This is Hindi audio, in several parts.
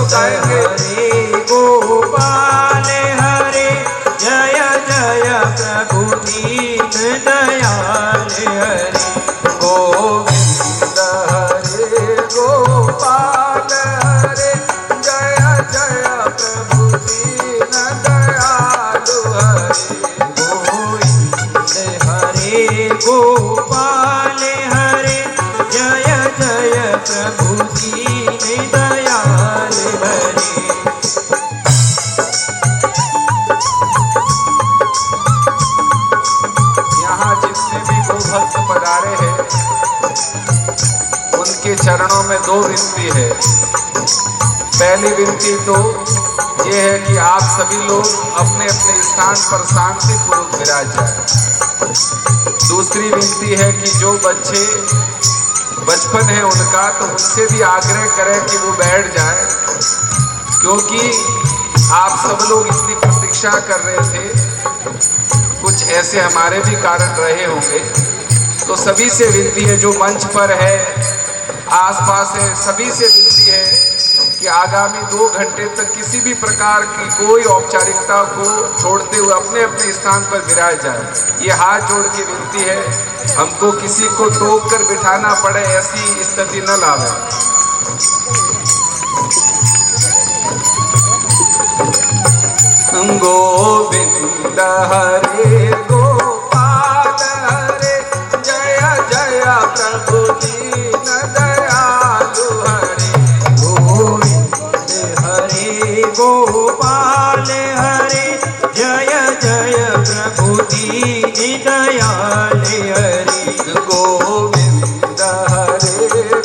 बताएंगे। हरे गोपाल हरे जय जय प्रभु दीन दयाल हरे गोविंद हरे गोपाल हरे जय जय प्रभु दीन दयालु हरे गोविंद हरे गोपाल हरे जय जय प्रभु दीन दयाल हरे। यहाँ जितने भी गोभक्त पधारे हैं उनके चरणों में दो विनती है। पहली विनती तो ये है कि आप सभी लोग अपने अपने स्थान पर शांतिपूर्वक विराज जाएं। दूसरी विनती है कि जो बच्चे बचपन है उनका, तो उनसे भी आग्रह करें कि वो बैठ जाए, क्योंकि आप सब लोग इतनी प्रतीक्षा कर रहे थे। कुछ ऐसे हमारे भी कारण रहे होंगे, तो सभी से विनती है, जो मंच पर है, आसपास है, सभी से विनती है कि आगामी 2 घंटे तक किसी भी प्रकार की कोई औपचारिकता को छोड़ते हुए अपने अपने स्थान पर विराज जाए। ये हाथ जोड़ के विनती है, हमको किसी को टोक कर बिठाना पड़े ऐसी स्थिति न लावे। गोविंद हरे गोपाल हरे जय जय प्रभु दीन दयालु हरे गोविंद हरे गोपाल हरे जय जय प्रभु दीन दयाल हरे गोविंद हरे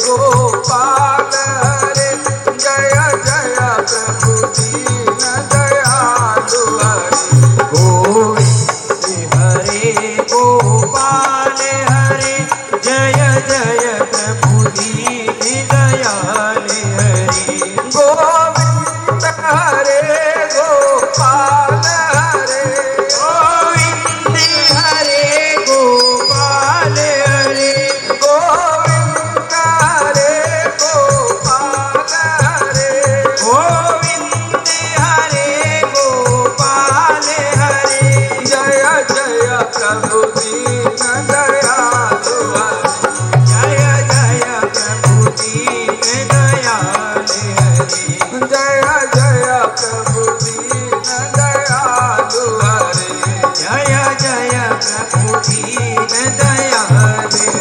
गोपाल हरे जय जय प्रभु दीन दयालु हरे गोविंद हरे गोपाल हरे जय जय प्रभु दीन दयाल हरे गोविंद हरे गोपाल हरे गोविंद हरे गोपाल हरे गोविंद हरे गोपाल हरे गोविंद हरे गोपाल हरे जय जय प्रभु दीन दयालु हरे जय जय प्रभु दीन दयाल हरे जय जय प्रभु दीन दयालु हरे जय जय प्रभु दीन दयाल हरे।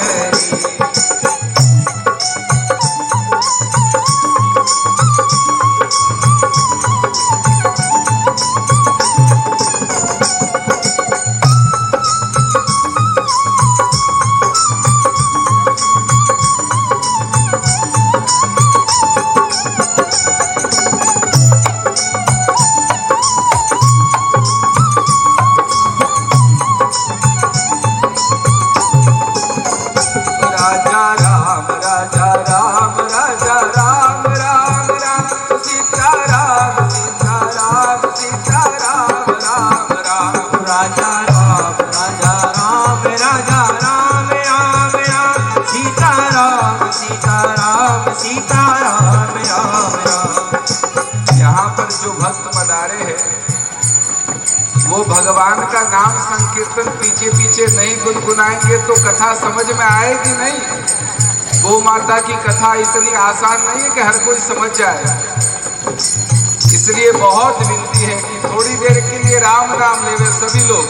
राजा राम राजा राम राजा राम राम राम सीता राम सीता राम सीता राम राम राम राजा राम राजा राम राजा राम राम राम सीता राम सीता राम सीता राम राम राम। यहाँ पर जो भक्त पधारे हैं वो भगवान का नाम संकीर्तन पीछे पीछे नहीं गुनगुनाएंगे तो कथा समझ में आएगी नहीं। गौ माता की कथा इतनी आसान नहीं है कि हर कोई समझ जाए, इसलिए बहुत विनती है कि थोड़ी देर के लिए राम राम लेवे सभी लोग।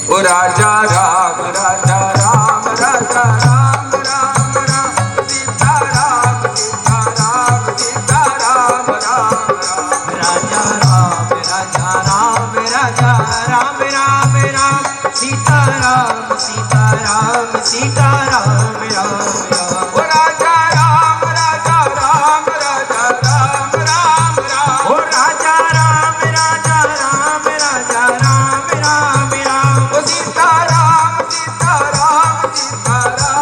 ओ राजा राम राजा राम राजा राम राम राम सीता राम सीता राम सीता राम राम राम राजा राम राजा राम राजा राम राम राम सीता राम सीता राम सीता राम राम राम। ओ राजा राम राजा राम राजा राम राम राम ओ राजा राम राजा राम राजा राम राम राम। ओ सीता राम सीता राम सीता राम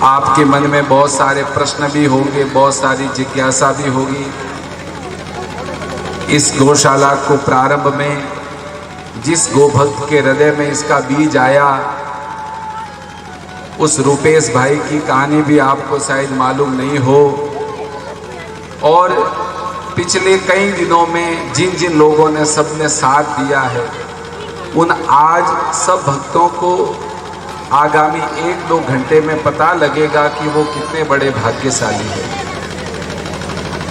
आपके मन में बहुत सारे प्रश्न भी होंगे, बहुत सारी जिज्ञासा भी होगी। इस गौशाला को प्रारंभ में जिस गोभक्त के हृदय में इसका बीज आया, उस रुपेश भाई की कहानी भी आपको शायद मालूम नहीं हो। और पिछले कई दिनों में जिन जिन लोगों ने सबने साथ दिया है, उन आज सब भक्तों को आगामी 1-2 घंटे में पता लगेगा कि वो कितने बड़े भाग्यशाली हैं।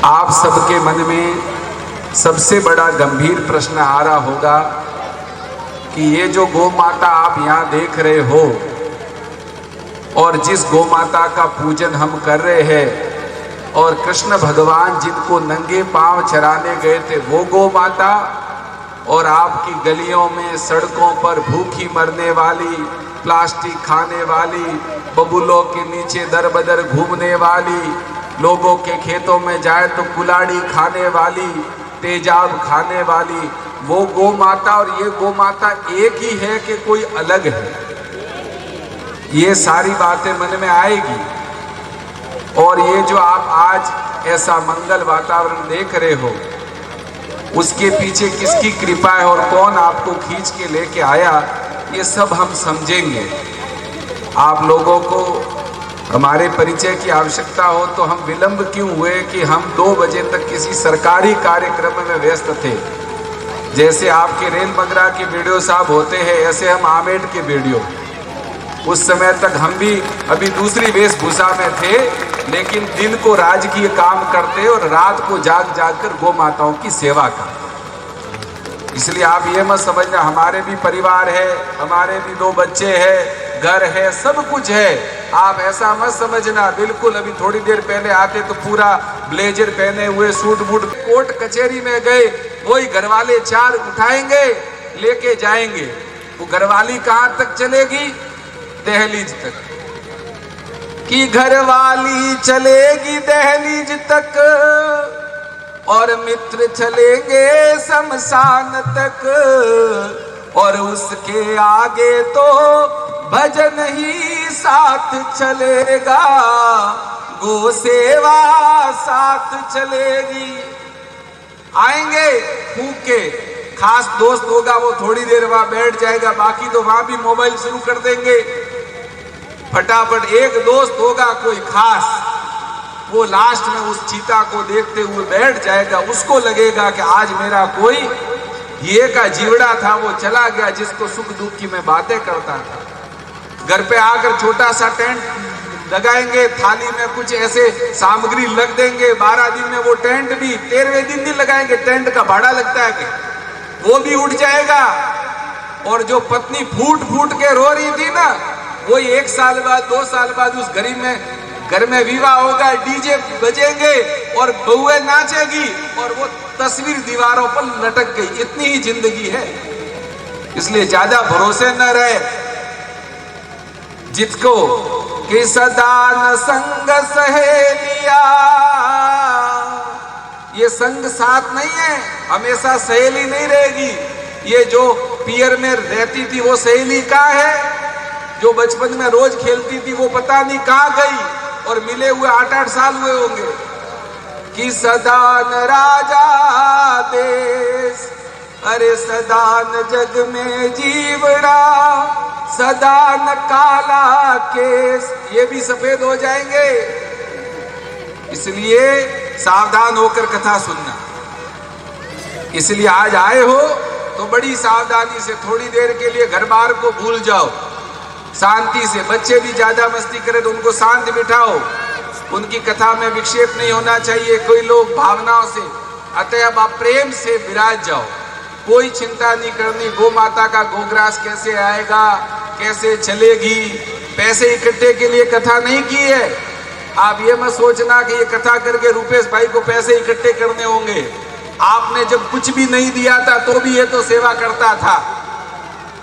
आप सबके मन में सबसे बड़ा गंभीर प्रश्न आ रहा होगा कि ये जो गौ माता आप यहाँ देख रहे हो और जिस गौ माता का पूजन हम कर रहे हैं, और कृष्ण भगवान जिनको नंगे पांव चराने गए थे वो गौ माता, और आपकी गलियों में सड़कों पर भूखी मरने वाली, प्लास्टिक खाने वाली, बबूलों के नीचे दर बदर घूमने वाली, लोगों के खेतों में जाए तो कुलाड़ी खाने वाली, तेजाब खाने वाली वो गौ माता और ये गौ माता एक ही है कि कोई अलग है? ये सारी बातें मन में आएगी। और ये जो आप आज ऐसा मंगल वातावरण देख रहे हो, उसके पीछे किसकी कृपा है और कौन आपको खींच के लेके आया, ये सब हम समझेंगे। आप लोगों को हमारे परिचय की आवश्यकता हो तो हम विलंब क्यों हुए कि हम 2 बजे तक किसी सरकारी कार्यक्रम में व्यस्त थे। जैसे आपके रेल मंगरा के वीडियो साहब होते हैं, ऐसे हम आमेड के वीडियो, उस समय तक हम भी अभी दूसरी वेशभूषा में थे, लेकिन दिन को राजकीय काम करते और रात को जाग जाग कर गौ माताओं की सेवा करते। इसलिए आप ये मत समझना, हमारे भी परिवार है, हमारे भी 2 बच्चे हैं, घर है, सब कुछ है। आप ऐसा मत समझना। बिल्कुल अभी थोड़ी देर पहले आते तो पूरा ब्लेजर पहने हुए, सूट बूट, कोर्ट कचहरी में गए, वही घरवाले 4 उठाएंगे लेके जाएंगे। वो घरवाली कहाँ तक चलेगी? दहलीज तक। कि घरवाली चलेगी दहलीज तक और मित्र चलेंगे शमशान तक, और उसके आगे तो भजन ही साथ चलेगा, गो सेवा साथ चलेगी। आएंगे फूके, खास दोस्त होगा वो थोड़ी देर वहां बैठ जाएगा, बाकी तो वहां भी मोबाइल शुरू कर देंगे। फटाफट एक दोस्त होगा कोई खास, वो लास्ट में उस चीता को देखते हुए बैठ जाएगा। उसको लगेगा कि आज मेरा कोई ये का जीवड़ा था, वो चला गया जिसको सुख दुख की मैं बातें करता था। घर पे आकर छोटा सा टेंट लगाएंगे, थाली में कुछ ऐसे सामग्री लग देंगे। 12 दिन में वो टेंट भी 13वें दिन नहीं लगाएंगे, टेंट का भाड़ा लगता है कि वो भी उठ जाएगा। और जो पत्नी फूट फूट के रो रही थी ना, वो 1 साल बाद 2 साल बाद उस घर में विवाह होगा, डीजे बजेंगे और बहुएं नाचेगी और वो तस्वीर दीवारों पर लटक गई। इतनी ही जिंदगी है, इसलिए ज्यादा भरोसे न रहे। जिसको कि सदा न संग सहेलिया, ये संग साथ नहीं है, हमेशा सहेली नहीं रहेगी। ये जो पियर में रहती थी वो सहेली कहाँ है? जो बचपन में रोज खेलती थी वो पता नहीं कहाँ गई, और मिले हुए 8-8 साल हुए होंगे। कि सदा न राजा देश, अरे सदा न जग में जीवड़ा, सदा न काला केस, ये भी सफेद हो जाएंगे। इसलिए सावधान होकर कथा सुनना। इसलिए आज आए हो तो बड़ी सावधानी से थोड़ी देर के लिए घर बार को भूल जाओ, शांति से। बच्चे भी ज्यादा मस्ती करें तो उनको शांत बिठाओ, उनकी कथा में विक्षेप नहीं होना चाहिए कोई लोग भावनाओं से। अतएव आप प्रेम से विराज जाओ, कोई चिंता नहीं करनी। गौ माता का गोग्रास कैसे आएगा, कैसे चलेगी, पैसे इकट्ठे के लिए कथा नहीं की है। आप ये मत सोचना कि ये कथा करके रुपेश भाई को पैसे इकट्ठे करने होंगे। आपने जब कुछ भी नहीं दिया था तो भी ये तो सेवा करता था।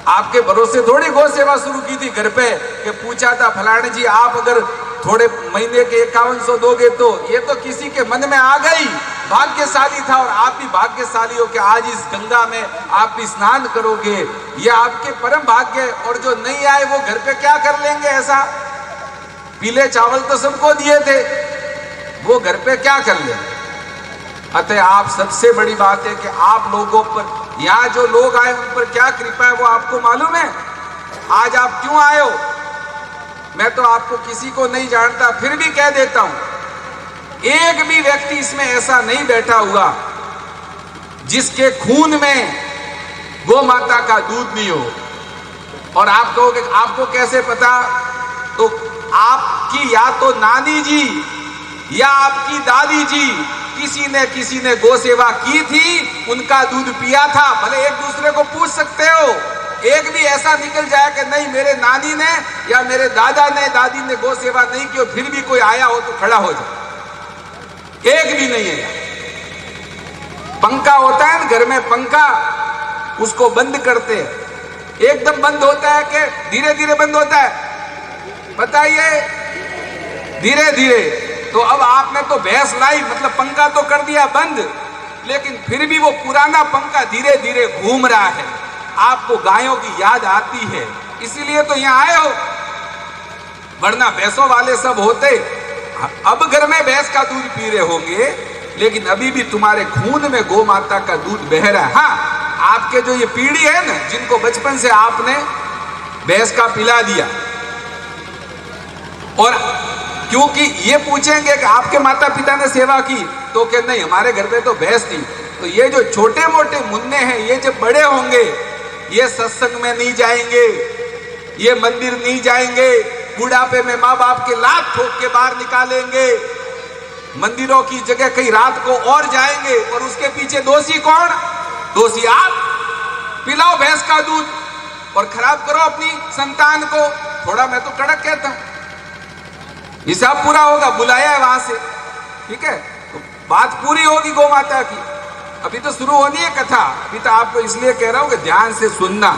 आपके भरोसे थोड़ी गौ सेवा शुरू की थी घर पे, कि पूछा था फलाने जी आप अगर थोड़े महीने के 5100 दोगे तो, ये तो किसी के मन में आ गई। भाग्यशाली था और आप भी भाग्यशाली हो कि आज इस गंगा में आप भी स्नान करोगे, ये आपके परम भाग्य। और जो नहीं आए वो घर पे क्या कर लेंगे ऐसा? पीले चावल तो सबको दिए थे, वो घर पे क्या कर ले। अतः आप सबसे बड़ी बात है कि आप लोगों पर, यहां जो लोग आए उन पर क्या कृपा है वो आपको मालूम है। आज आप क्यों आए हो, मैं तो आपको किसी को नहीं जानता, फिर भी कह देता हूं, एक भी व्यक्ति इसमें ऐसा नहीं बैठा हुआ जिसके खून में गौ माता का दूध नहीं हो। और आप कहोगे आपको कैसे पता, तो आपकी या तो नानी जी या आपकी दादी जी किसी ने गौ सेवा की थी, उनका दूध पिया था। भले एक दूसरे को पूछ सकते हो, एक भी ऐसा निकल जाए कि नहीं मेरे नानी ने या मेरे दादा ने दादी ने गौ सेवा नहीं की, फिर भी कोई आया हो तो खड़ा हो जाए, एक भी नहीं है। पंखा होता है ना घर में, पंखा उसको बंद करते हैं, एकदम बंद होता है कि धीरे धीरे बंद होता है, बताइए, धीरे धीरे। तो अब आपने तो भैंस लाई, मतलब पंखा तो कर दिया बंद, लेकिन फिर भी वो पुराना पंखा धीरे धीरे घूम रहा है। आपको गायों की याद आती है, इसीलिए तो यहां आए हो, वरना भैंसों वाले सब होते अब घर में भैंस का दूध पी रहे होंगे, लेकिन अभी भी तुम्हारे खून में गौ माता का दूध बह रहा है। हाँ, आपके जो ये पीढ़ी है ना, जिनको बचपन से आपने भैंस का पिला दिया, और क्योंकि ये पूछेंगे कि आपके माता पिता ने सेवा की, तो कि नहीं हमारे घर पे तो भैंस थी। तो ये जो छोटे मोटे मुन्ने हैं, ये जब बड़े होंगे, ये सत्संग में नहीं जाएंगे, ये मंदिर नहीं जाएंगे, बुढ़ापे में माँ बाप के लात ठोक के बाहर निकालेंगे, मंदिरों की जगह कहीं रात को और जाएंगे, और उसके पीछे दोषी कौन, दोषी आप। पिलाओ भैंस का दूध और खराब करो अपनी संतान को। थोड़ा मैं तो कड़क कहता हूं, हिसाब पूरा होगा, बुलाया है वहां से, ठीक है, तो बात पूरी होगी गौ माता की। अभी तो शुरू होनी है कथा, अभी तो आपको इसलिए कह रहा हूं कि ध्यान से सुनना।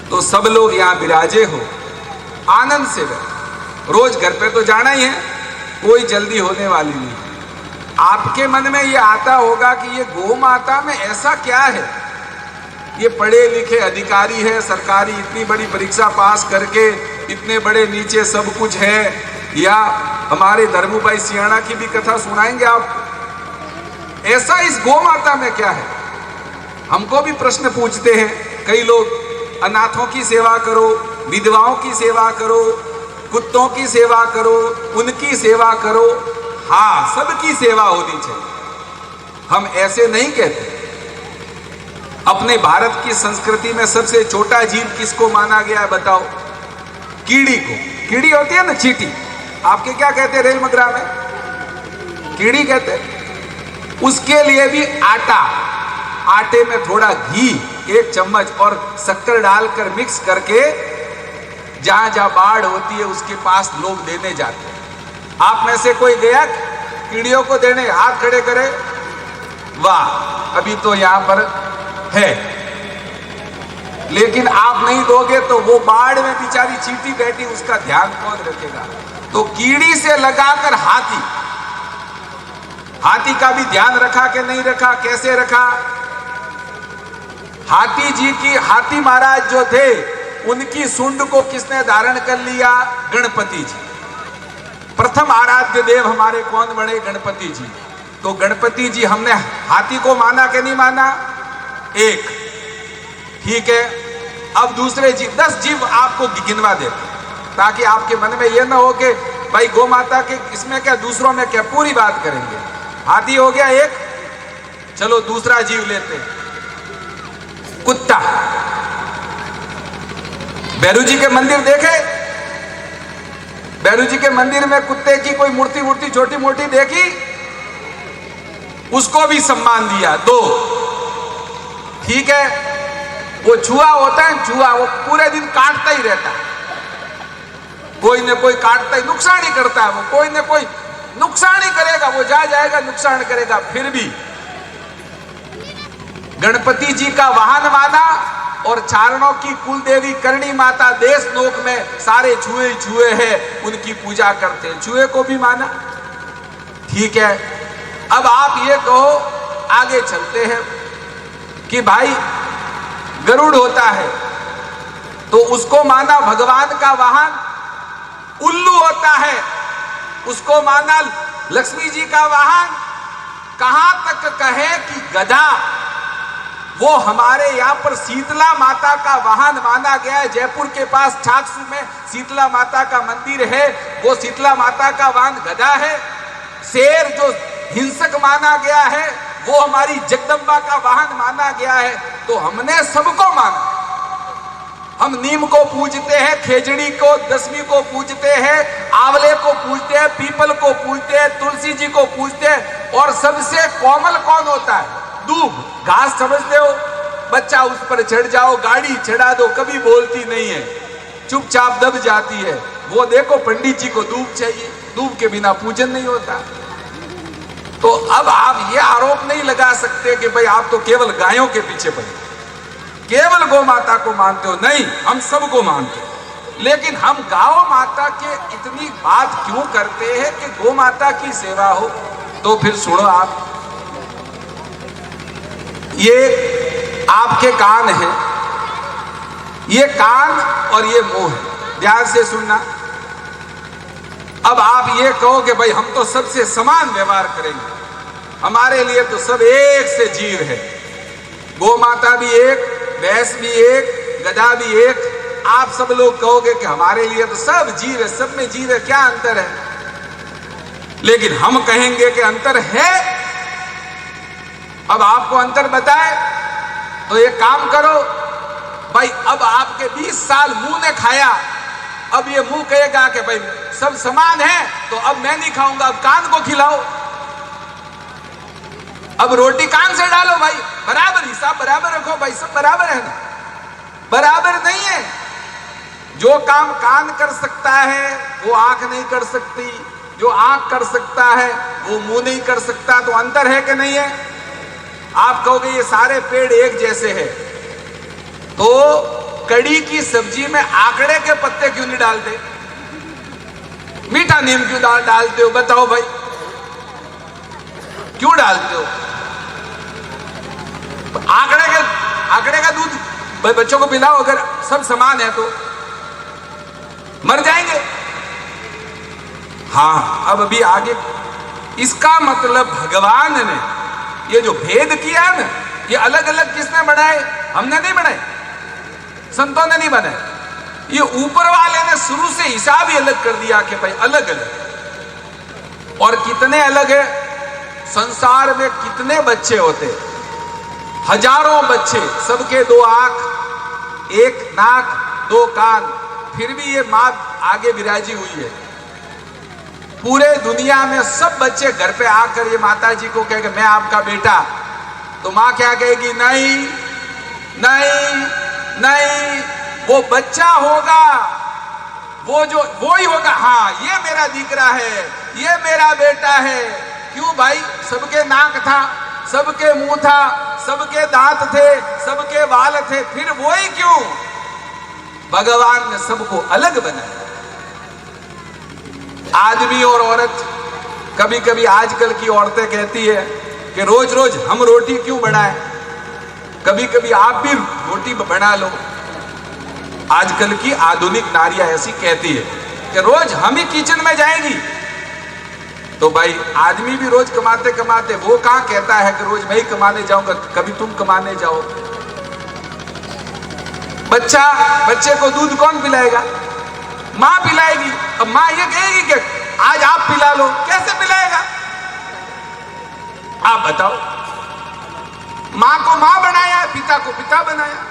तो सब लोग यहां विराजे हो, आनंद से बैठो, रोज घर पे तो जाना ही है, कोई जल्दी होने वाली नहीं। आपके मन में ये आता होगा कि ये गौ माता में ऐसा क्या है, ये पढ़े लिखे अधिकारी है, सरकारी इतनी बड़ी परीक्षा पास करके इतने बड़े नीचे सब कुछ है, या हमारे धर्मू भाई सियाणा की भी कथा सुनाएंगे आप, ऐसा इस गौ माता में क्या है। हमको भी प्रश्न पूछते हैं कई लोग, अनाथों की सेवा करो, विधवाओं की सेवा करो, कुत्तों की सेवा करो, उनकी सेवा करो। हाँ, सबकी सेवा होनी चाहिए, हम ऐसे नहीं कहते। अपने भारत की संस्कृति में सबसे छोटा जीव किसको माना गया है बताओ, कीड़ी को। कीड़ी होती है ना, चींटी, आपके क्या कहते हैं रेल मगरा में, कीड़ी कहते हैं। उसके लिए भी आटा, आटे में थोड़ा घी 1 चम्मच और शक्कर डालकर मिक्स करके जहां जहां बाढ़ होती है उसके पास लोग देने जाते हैं। आप में से कोई गया कीड़ियों को देने, हाथ खड़े करे, वाह, अभी तो यहां पर है। लेकिन आप नहीं दोगे तो वो बाढ़ में बेचारी चींटी बैठी, उसका ध्यान कौन रखेगा। तो कीड़ी से लगाकर हाथी, हाथी का भी ध्यान रखा कि नहीं रखा, कैसे रखा। हाथी जी की, हाथी महाराज जो थे उनकी सूंड को किसने धारण कर लिया, गणपति जी। प्रथम आराध्य देव हमारे कौन बने, गणपति जी। तो गणपति जी हमने हाथी को माना कि नहीं माना, एक, ठीक है। अब दूसरे जीव, 10 जीव आपको गिनवा देते, ताकि आपके मन में यह ना हो कि भाई गौ माता के इसमें क्या, दूसरों में क्या, पूरी बात करेंगे। हाथी हो गया एक, चलो दूसरा जीव लेते, कुत्ता। भैरू जी के मंदिर देखे, भैरू जी के मंदिर में कुत्ते की कोई मूर्ति छोटी मोटी देखी, उसको भी सम्मान दिया, 2, ठीक है। वो चूहा होता है, चूहा वो पूरे दिन काटता ही रहता है, कोई न कोई काटता ही, नुकसान ही करता है वो, कोई न कोई नुकसान ही करेगा, वो जा जाएगा नुकसान करेगा। फिर भी गणपति जी का वाहन माना, और चारणों की कुल देवी करणी माता देश लोक में सारे चूहे चूहे हैं, उनकी पूजा करते हैं, चूहे को भी माना, ठीक है। अब आप ये कहो, आगे चलते हैं कि भाई गरुड़ होता है तो उसको माना भगवान का वाहन, उल्लू होता है, उसको माना लक्ष्मी जी का वाहन। कहां तक कहे कि गधा, वो हमारे यहाँ पर शीतला माता का वाहन माना गया है। जयपुर के पास ठाकसू में शीतला माता का मंदिर है, वो शीतला माता का वाहन गधा है। शेर जो हिंसक माना गया है, वो हमारी जगदम्बा का वाहन माना गया है। तो हमने सबको माना। हम नीम को पूजते हैं, खेजड़ी को, दसवीं को पूजते हैं, आंवले को पूजते हैं, पीपल को पूजते हैं, तुलसी जी को पूजते हैं। और सबसे कोमल कौन होता है? दूब। घास समझते हो, बच्चा उस पर चढ़ जाओ, गाड़ी चढ़ा दो, कभी बोलती नहीं है, चुपचाप दब जाती है। वो देखो पंडित जी को दूब चाहिए, दूब के बिना पूजन नहीं होता। तो अब आप ये आरोप नहीं लगा सकते कि भाई आप तो केवल गायों के पीछे पड़े, केवल गौ माता को मानते हो। नहीं, हम सबको मानते हैं, लेकिन हम गौ माता के इतनी बात क्यों करते हैं कि गौ माता की सेवा हो। तो फिर सुनो आप, ये आपके कान है, ये कान और ये मुंह है, ध्यान से सुनना। अब आप ये कहो कि भाई हम तो सबसे समान व्यवहार करेंगे, हमारे लिए तो सब एक से जीव है, गौ माता भी एक, भैंस भी एक, गधा भी एक। आप सब लोग कहोगे कि हमारे लिए तो सब जीव है, सब में जीव है, क्या अंतर है? लेकिन हम कहेंगे कि अंतर है। अब आपको अंतर बताए तो ये काम करो भाई, अब आपके 20 साल मुंह ने खाया, अब ये मुंह कहेगा कि भाई सब समान है, तो अब मैं नहीं खाऊंगा, अब कान को खिलाओ। अब रोटी कान से डालो भाई, बराबर हिसाब बराबर रखो भाई, सब बराबर है ना? बराबर नहीं है। जो काम कान कर सकता है वो आंख नहीं कर सकती, जो आंख कर सकता है वो मुंह नहीं कर सकता। तो अंतर है कि नहीं है? आप कहोगे ये सारे पेड़ एक जैसे हैं, तो कड़ी की सब्जी में आंकड़े के पत्ते क्यों नहीं डालते? मीठा नीम क्यों डालते हो? बताओ भाई, क्यों डालते हो? आंकड़े का दूध भाई बच्चों को पिलाओ, अगर सब समान है तो मर जाएंगे। हाँ, अब अभी आगे, इसका मतलब भगवान ने ये जो भेद किया ना, ये अलग अलग किसने बनाए? हमने नहीं बनाए, संतों ने नहीं बनाए, ये ऊपर वाले ने शुरू से हिसाब ही अलग कर दिया कि भाई अलग अलग। और कितने अलग है? संसार में कितने बच्चे होते? हजारों बच्चे, सबके 2 आंख, 1 नाक, 2 कान, फिर भी ये मां आगे विराजी हुई है। पूरे दुनिया में सब बच्चे घर पे आकर ये माता जी को कहेंगे मैं आपका बेटा, तो मां क्या कहेगी? नहीं नहीं नहीं, वो बच्चा होगा, वो ही होगा। हाँ, ये मेरा दीकरा है, ये मेरा बेटा है। क्यों भाई? सबके नाक था, सबके मुंह था, सबके दांत थे, सबके बाल थे, फिर वो ही क्यों? भगवान ने सबको अलग बनाया। आदमी और औरत, कभी कभी आजकल की औरतें कहती है कि रोज रोज हम रोटी क्यों बनाएं, कभी कभी आप भी रोटी बना लो। आजकल की आधुनिक नारियां ऐसी कहती है कि रोज हम ही किचन में जाएंगी। तो भाई आदमी भी रोज कमाते कमाते, वो कहां कहता है कि रोज मैं ही कमाने जाऊंगा, कभी तुम कमाने जाओ। बच्चे को दूध कौन पिलाएगा? मां पिलाएगी। अब मां ये कहेगी कि आज आप पिला लो, कैसे पिलाएगा? आप बताओ। मां को मां बनाया, पिता को पिता बनाया।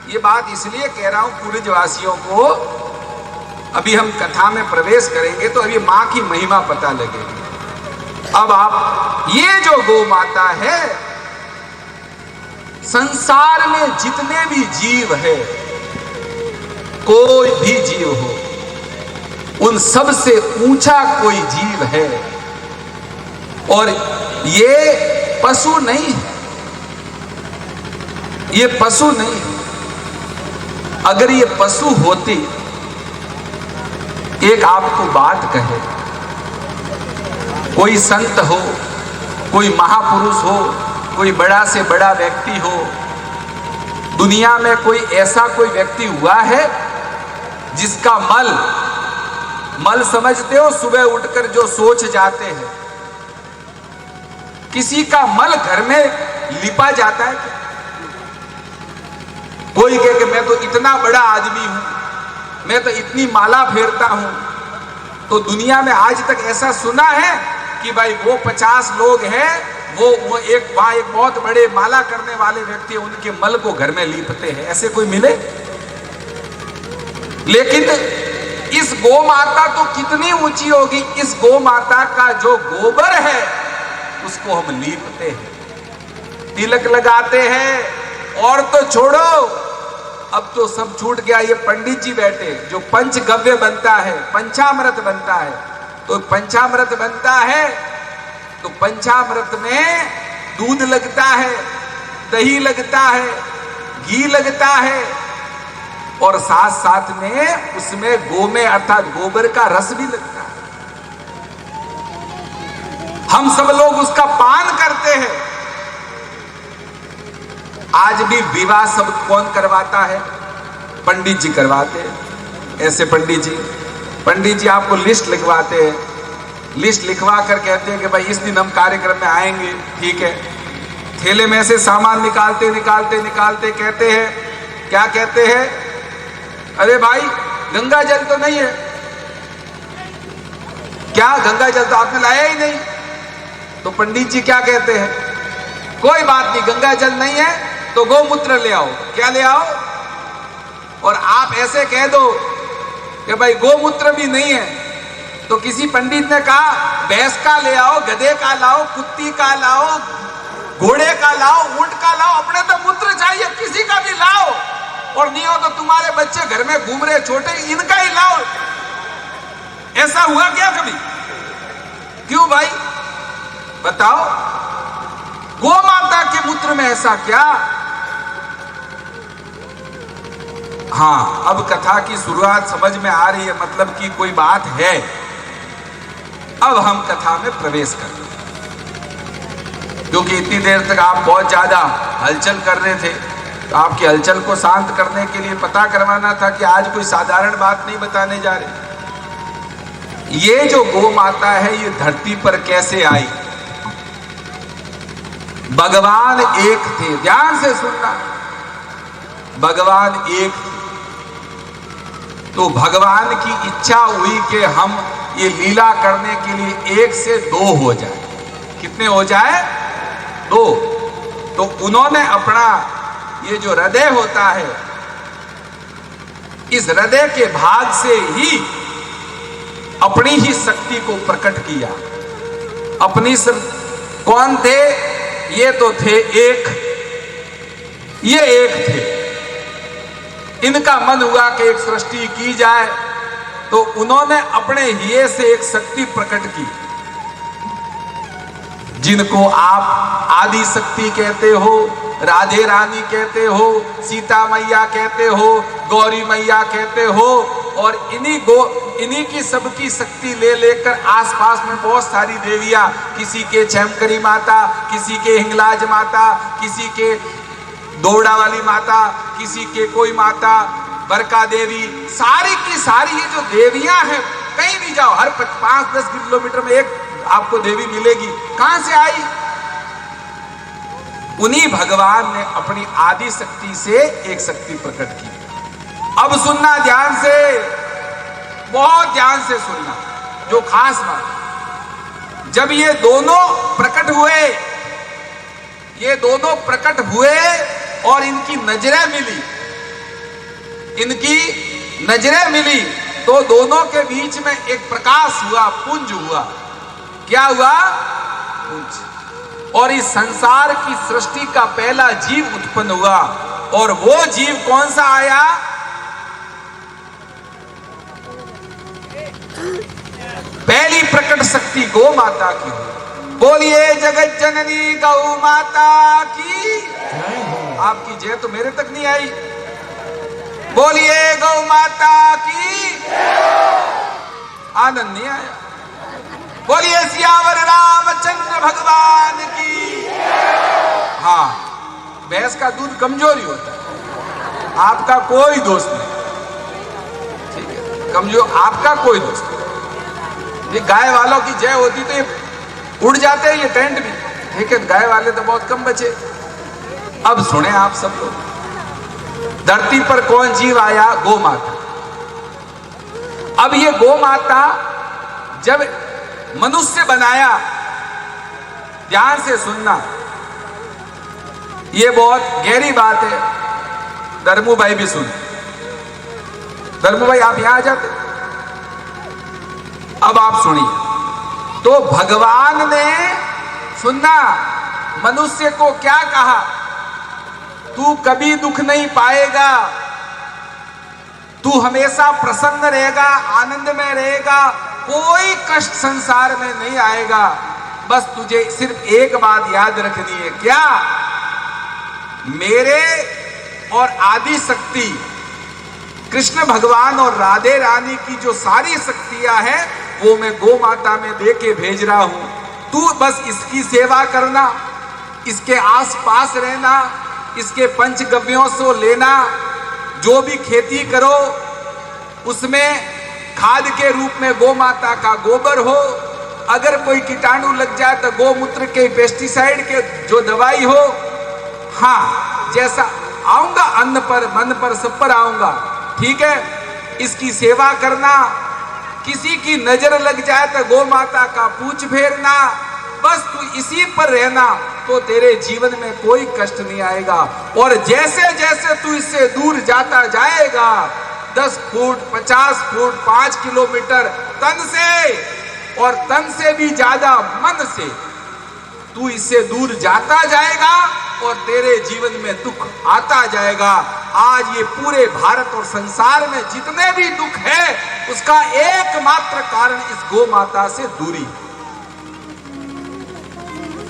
ये बात इसलिए कह रहा हूं पूर्वजवासियों को, अभी हम कथा में प्रवेश करेंगे तो अभी मां की महिमा पता लगेगी। अब आप, ये जो गौ माता है, संसार में जितने भी जीव है, कोई भी जीव हो, उन सब से ऊंचा कोई जीव है। और ये पशु नहीं है, ये पशु नहीं है। अगर ये पशु होती, एक आपको बात कहे, कोई संत हो, कोई महापुरुष हो, कोई बड़ा से बड़ा व्यक्ति हो, दुनिया में कोई ऐसा कोई व्यक्ति हुआ है जिसका मल मल समझते हो सुबह उठकर जो सोच जाते हैं? किसी का मल घर में लिपा जाता है क्या? कोई कहे कि मैं तो इतना बड़ा आदमी हूं, मैं तो इतनी माला फेरता हूं, तो दुनिया में आज तक ऐसा सुना है कि भाई वो 50 लोग हैं, वो वहां एक बहुत बड़े माला करने वाले व्यक्ति उनके मल को घर में लीपते हैं, ऐसे कोई मिले? लेकिन इस गौ माता तो कितनी ऊंची होगी, इस गौ माता का जो गोबर है उसको हम लीपते हैं, तिलक लगाते हैं। और तो छोड़ो, अब तो सब छूट गया। ये पंडित जी बैठे जो पंचगव्य बनता है, पंचामृत बनता है, तो पंचामृत बनता है तो पंचामृत में दूध लगता है, दही लगता है, घी लगता है, और साथ साथ में उसमें गोमे अर्थात गोबर का रस भी लगता है। हम सब लोग उसका पान करते हैं। आज भी विवाह सब कौन करवाता है? पंडित जी करवाते हैं। ऐसे पंडित जी आपको लिस्ट लिखवाते हैं, लिस्ट लिखवा कर कहते हैं कि भाई इस दिन हम कार्यक्रम में आएंगे, ठीक है। थैले में से सामान निकालते निकालते निकालते कहते हैं, क्या कहते हैं? अरे भाई गंगा जल तो नहीं है क्या? गंगा जल तो आपने लाया ही नहीं। तो पंडित जी क्या कहते हैं? कोई बात नहीं, गंगा जल नहीं है तो गौमूत्र ले आओ। क्या ले आओ? और आप ऐसे कह दो कि भाई गौमूत्र भी नहीं है, तो किसी पंडित ने कहा भैंस का ले आओ, गधे का लाओ, कुत्ती का लाओ, घोड़े का लाओ, ऊंट का लाओ, अपने तो मूत्र चाहिए, किसी का भी लाओ। और नहीं हो तो तुम्हारे बच्चे घर में घूम रहे छोटे, इनका ही लाओ। ऐसा हुआ क्या कभी? क्यों भाई बताओ? गौ माता के मूत्र में ऐसा क्या? हाँ, अब कथा की शुरुआत समझ में आ रही है, मतलब कि कोई बात है। अब हम कथा में प्रवेश करते हैं, क्योंकि इतनी देर तक आप बहुत ज्यादा हलचल कर रहे थे, तो आपकी हलचल को शांत करने के लिए पता करवाना था कि आज कोई साधारण बात नहीं बताने जा रहे। ये जो गौ माता है ये धरती पर कैसे आई? भगवान एक थे, ध्यान से सुनना, भगवान एक थे, तो भगवान की इच्छा हुई कि हम ये लीला करने के लिए 1 से 2 हो जाए। कितने हो जाए? 2। तो उन्होंने अपना ये जो हृदय होता है, इस हृदय के भाग से ही अपनी ही शक्ति को प्रकट किया। अपनी कौन थे? ये तो थे एक, ये एक थे। इनका मन हुआ कि एक सृष्टि की जाए, तो उन्होंने अपने हिये से एक शक्ति प्रकट की, जिनको आप आदि शक्ति कहते हो, राधे रानी कहते हो, सीता मैया कहते हो, गौरी मैया कहते हो। और इन्हीं की सबकी शक्ति ले लेकर आसपास में बहुत सारी देवियां, किसी के चैमकरी माता, किसी के हिंगलाज माता, किसी के दौड़ा वाली माता, किसी के कोई माता बरका देवी, सारी की सारी ये जो देवियां हैं, कहीं भी जाओ हर 5-10 किलोमीटर में एक आपको देवी मिलेगी। कहां से आई? उन्हीं भगवान ने अपनी आदि शक्ति से एक शक्ति प्रकट की। अब सुनना ध्यान से, बहुत ध्यान से सुनना, जो खास बात, जब ये दोनों प्रकट हुए, ये दोनों प्रकट हुए और इनकी नजरें मिली, इनकी नजरें मिली, तो दोनों के बीच में एक प्रकाश हुआ, पुंज हुआ। क्या हुआ? पुंज। और इस संसार की सृष्टि का पहला जीव उत्पन्न हुआ। और वो जीव कौन सा आया? पहली प्रकट शक्ति गौ माता की हुई। बोलिए जगत जननी गौ माता की। आपकी जय तो मेरे तक नहीं आई। बोलिए गौ माता की। आनंद नहीं आया। बोलिए सियावर रामचंद्र भगवान की। हाँ, भैंस का दूध कमजोरी होता है, आपका कोई दोष नहीं, ठीक है, कमजोर आपका कोई दोष नहीं। ये गाय वालों की जय होती तो ये उड़ जाते हैं ये टेंट भी, लेकिन गाय वाले तो बहुत कम बचे। अब सुने आप सब लोग, धरती पर कौन जीव आया? गौ माता। अब ये गौ माता जब मनुष्य बनाया, ध्यान से सुनना, ये बहुत गहरी बात है। धर्मू भाई भी सुन, धर्मू भाई आप यहां आ जाते। अब आप सुनिए, तो भगवान ने सुनना मनुष्य को क्या कहा? तू कभी दुख नहीं पाएगा, तू हमेशा प्रसन्न रहेगा, आनंद में रहेगा, कोई कष्ट संसार में नहीं आएगा। बस तुझे सिर्फ एक बात याद रखनी है, क्या? मेरे और आदि शक्ति कृष्ण भगवान और राधे रानी की जो सारी शक्तियां हैं वो मैं गौ माता में दे के भेज रहा हूं। तू बस इसकी सेवा करना, इसके आसपास रहना, इसके पंचगव्यों से लेना, जो भी खेती करो उसमें खाद के रूप में गौ माता का गोबर हो, अगर कोई कीटाणु लग जाए तो गौमूत्र के पेस्टिसाइड के जो दवाई हो। हाँ, जैसा आऊंगा अन्न पर मन पर सब पर आऊंगा, ठीक है? इसकी सेवा करना, किसी की नजर लग जाए तो गौ माता का पूछ फेरना, बस तू इसी पर रहना तो तेरे जीवन में कोई कष्ट नहीं आएगा। और जैसे जैसे तू इससे दूर जाता जाएगा, 10 फुट 50 फुट 5 किलोमीटर तन से और तन से भी ज्यादा मन से तू इससे दूर जाता जाएगा और तेरे जीवन में दुख आता जाएगा। आज ये पूरे भारत और संसार में जितने भी दुख है उसका एकमात्र कारण इस गौ माता से दूरी।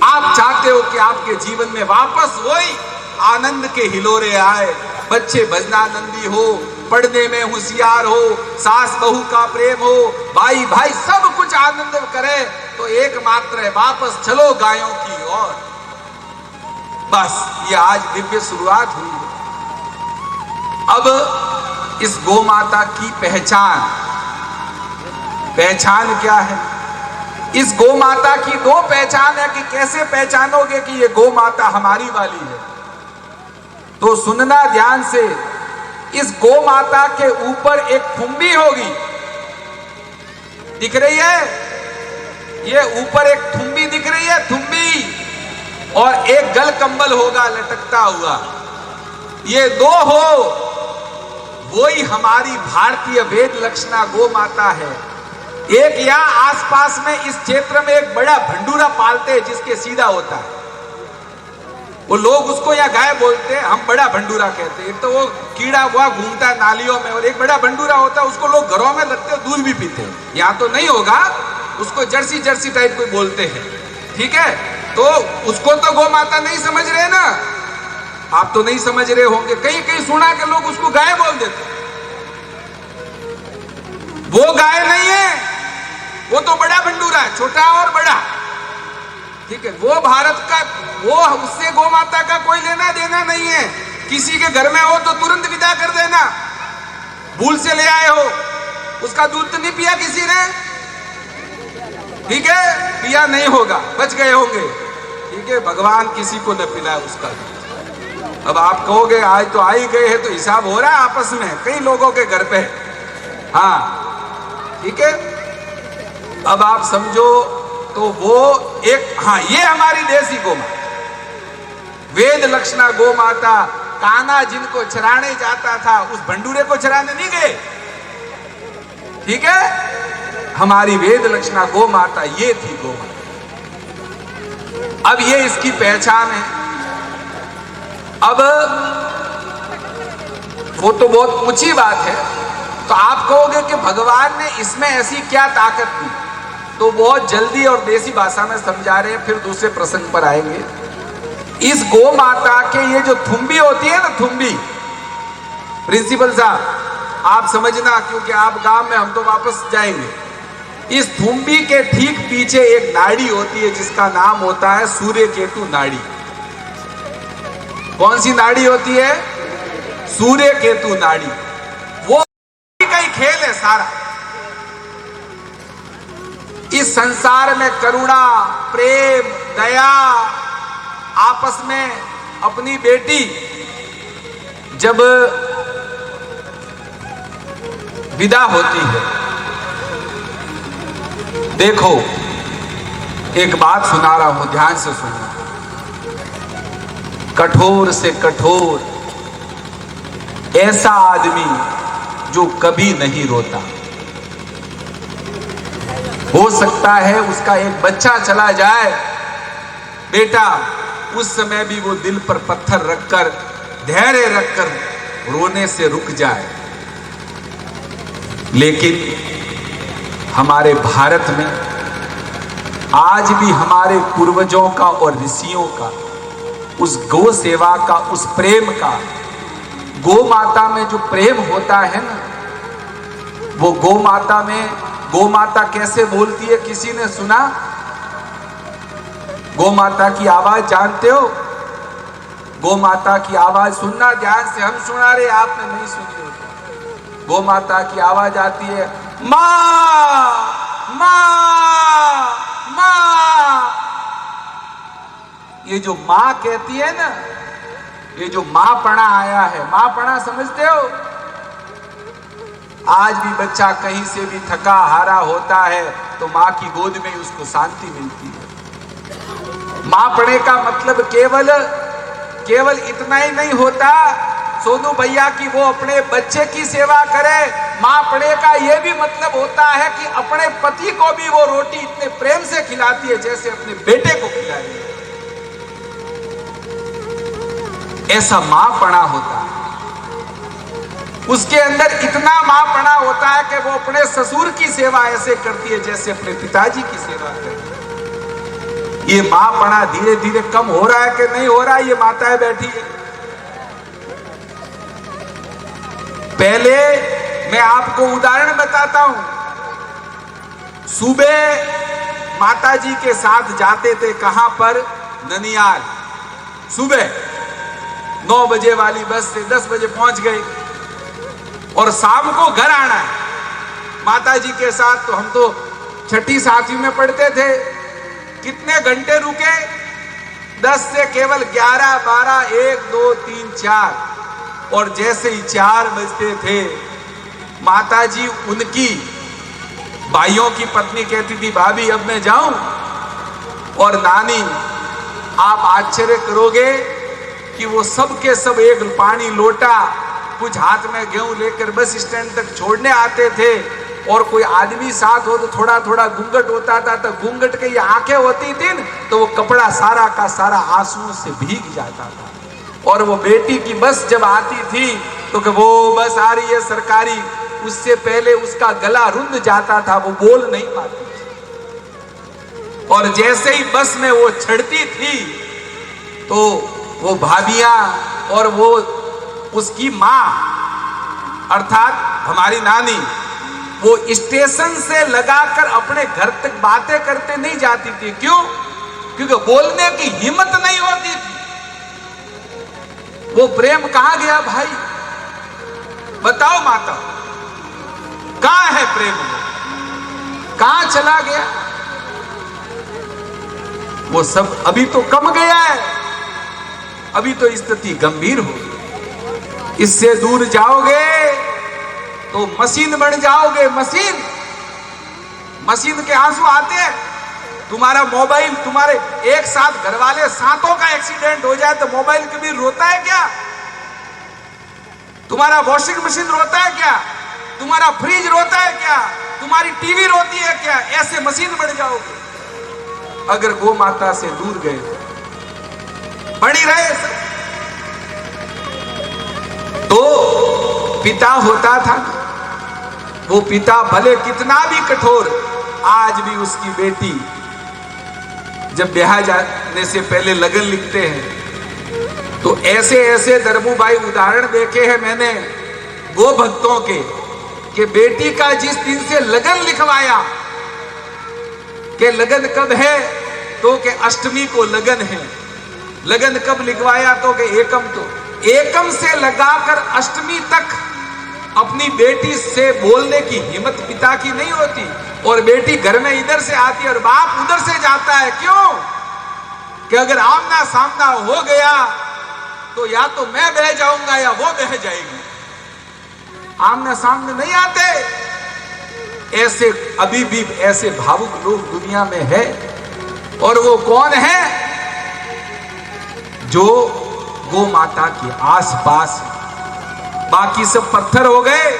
आप चाहते हो कि आपके जीवन में वापस वही आनंद के हिलोरे आए, बच्चे भजनानंदी हो, पढ़ने में होशियार हो, सास बहू का प्रेम हो, भाई भाई सब कुछ आनंद करे, तो एकमात्र है वापस चलो गायों की ओर। बस ये आज दिव्य शुरुआत हुई है। अब इस गौ माता की पहचान क्या है? इस गौ माता की 2 पहचान है कि कैसे पहचानोगे कि ये गौ माता हमारी वाली है। तो सुनना ध्यान से, इस गौ माता के ऊपर एक थुम्बी होगी, दिख रही है? ये ऊपर एक थुम्बी दिख रही है, थुम्बी, और एक गल कंबल होगा लटकता हुआ। ये 2 हो, वो ही हमारी भारतीय वेद लक्षणा गौ माता है। एक यहाँ आसपास में इस क्षेत्र में एक बड़ा भंडूरा पालते हैं जिसके सीधा होता है, वो लोग उसको यहाँ गाय बोलते हैं, हम बड़ा भंडूरा कहते हैं। एक तो वो कीड़ा हुआ घूमता है नालियों में, और एक बड़ा भंडूरा होता है, उसको लोग घरों में रखते हैं, दूध भी पीते हैं। यहाँ तो नहीं होगा, उसको जर्सी टाइप कोई बोलते हैं, ठीक है? तो उसको तो गौ माता नहीं समझ रहे ना, आप तो नहीं समझ रहे होंगे। कहीं कहीं सुना के लोग उसको गाय बोल देते। वो गाय नहीं है, वो तो बड़ा भंडूरा है, छोटा और बड़ा, ठीक है? वो भारत का, वो उससे गौ माता का कोई लेना देना नहीं है। किसी के घर में हो तो तुरंत विदा कर देना, भूल से ले आए हो, उसका दूध तो नहीं पिया किसी ने, ठीक है? पिया नहीं होगा, बच गए होंगे, ठीक है? भगवान किसी को न पिलाए उसका। अब आप कहोगे आज तो आ ही गए हैं तो हिसाब हो रहा है आपस में कई लोगों के घर पे, हाँ, ठीक है? अब आप समझो, तो वो एक, हाँ, ये हमारी देसी गौ माता, वेद लक्षणा गौ माता। कान्हा जिनको चराने जाता था उस भंडूरे को चराने नहीं गए, ठीक है? हमारी वेद लक्षणा गौ माता ये थी गौ माता। अब ये इसकी पहचान है। अब वो तो बहुत ऊंची बात है, तो आप कहोगे कि भगवान ने इसमें ऐसी क्या ताकत दी? तो बहुत जल्दी और देसी भाषा में समझा रहे हैं, फिर दूसरे प्रसंग पर आएंगे। इस गौ माता के ये जो थुम्बी होती है ना, थुम्बी, प्रिंसिपल साहब आप समझना, क्योंकि आप गांव में, हम तो वापस जाएंगे। इस थुम्बी के ठीक पीछे एक नाड़ी होती है जिसका नाम होता है सूर्य केतु नाड़ी। कौन सी नाड़ी होती है? सूर्य केतु नाड़ी। वो का ही खेल है सारा। इस संसार में करुणा, प्रेम, दया, आपस में अपनी बेटी जब विदा होती है, देखो एक बात सुना रहा हूं, ध्यान से सुनना। कठोर से कठोर ऐसा आदमी जो कभी नहीं रोता, हो सकता है उसका एक बच्चा चला जाए बेटा, उस समय भी वो दिल पर पत्थर रखकर, धैर्य रखकर रोने से रुक जाए। लेकिन हमारे भारत में आज भी हमारे पूर्वजों का और ऋषियों का, उस गौ सेवा का, उस प्रेम का, गौ माता में जो प्रेम होता है ना, वो गौ माता में, गौ माता कैसे बोलती है किसी ने सुना? गौ माता की आवाज जानते हो? गौ माता की आवाज सुनना ध्यान से, हम सुना रहे, आपने नहीं सुनी होती। गौ माता की आवाज आती है, माँ माँ माँ। ये जो माँ कहती है ना, ये जो माँ पणा आया है, माँ पणा समझते हो? आज भी बच्चा कहीं से भी थका हारा होता है तो माँ की गोद में उसको शांति मिलती है। माँ पणे का मतलब केवल इतना ही नहीं होता सोनू भैया की वो अपने बच्चे की सेवा करे। माँ पणे का ये भी मतलब होता है कि अपने पति को भी वो रोटी इतने प्रेम से खिलाती है जैसे अपने बेटे को खिलाई। ऐसा माँ पणा होता है, उसके अंदर इतना माँ पणा होता है कि वो अपने ससुर की सेवा ऐसे करती है जैसे अपने पिताजी की सेवा करती है। ये माँ पणा धीरे धीरे कम हो रहा है कि नहीं हो रहा है? ये माताएं बैठी है। पहले मैं आपको उदाहरण बताता हूं। सुबह माताजी के साथ जाते थे, कहां पर? ननियाल। सुबह 9 बजे वाली बस से 10 बजे पहुंच गए और शाम को घर आना है माताजी के साथ। तो हम तो 6ठी 7वीं में पढ़ते थे। कितने घंटे रुके? 10 से केवल 11, 12, 1, 2, 3, 4। और जैसे ही 4 बजते थे, माताजी उनकी भाइयों की पत्नी कहती थी, भाभी अब मैं जाऊं? और नानी, आप आश्चर्य करोगे कि वो सब के सब एक पानी लोटा, कुछ हाथ में गेहूं लेकर बस स्टैंड तक छोड़ने आते थे। और कोई आदमी साथ हो तो थोड़ा थोड़ा घूंघट होता था, तो घूंघट के ये आंखें होती थी तो वो कपड़ा सारा का सारा आंसुओं से भीग जाता था। और वो बेटी की बस जब आती थी तो कि वो बस आ रही है सरकारी, उससे पहले उसका गला रुंध जाता था, वो बोल नहीं पाती थी। और जैसे ही बस में वो चढ़ती थी तो वो भाभियां और वो उसकी माँ अर्थात हमारी नानी, वो स्टेशन से लगाकर अपने घर तक बातें करते नहीं जाती थी। क्यों? क्योंकि बोलने की हिम्मत नहीं होती थी। वो प्रेम कहां गया भाई? बताओ माता, कहां है प्रेम? कहां चला गया? वो सब अभी तो कम गया है, अभी तो स्थिति गंभीर होगी। इससे दूर जाओगे तो मशीन बन जाओगे। मशीन के आंसू आते हैं। तुम्हारा मोबाइल, तुम्हारे एक साथ घर वाले 7 का एक्सीडेंट हो जाए तो मोबाइल कभी रोता है क्या? तुम्हारा वॉशिंग मशीन रोता है क्या? तुम्हारा फ्रिज रोता है क्या? तुम्हारी टीवी रोती है क्या? ऐसे मशीन बन जाओगे अगर गौ माता से दूर गए तो। बनी रहे तो पिता होता था, वो पिता भले कितना भी कठोर, आज भी उसकी बेटी जब ब्याह जाने से पहले लगन लिखते हैं तो ऐसे ऐसे दरबूभाई उदाहरण देखे हैं मैंने गो भक्तों के, कि बेटी का जिस दिन से लगन लिखवाया, कि लगन कब है? तो कि अष्टमी को लगन है। लगन कब लिखवाया? तो कि एकम, तो एकम से लगाकर अष्टमी तक अपनी बेटी से बोलने की हिम्मत पिता की नहीं होती, और बेटी घर में इधर से आती है और बाप उधर से जाता है। क्यों? कि अगर आमना सामना हो गया तो या तो मैं बह जाऊंगा या वो बह जाएगी। आमने सामने नहीं आते। ऐसे अभी भी ऐसे भावुक लोग दुनिया में है। और वो कौन है? जो गौ माता के आसपास, बाकी सब पत्थर हो गए।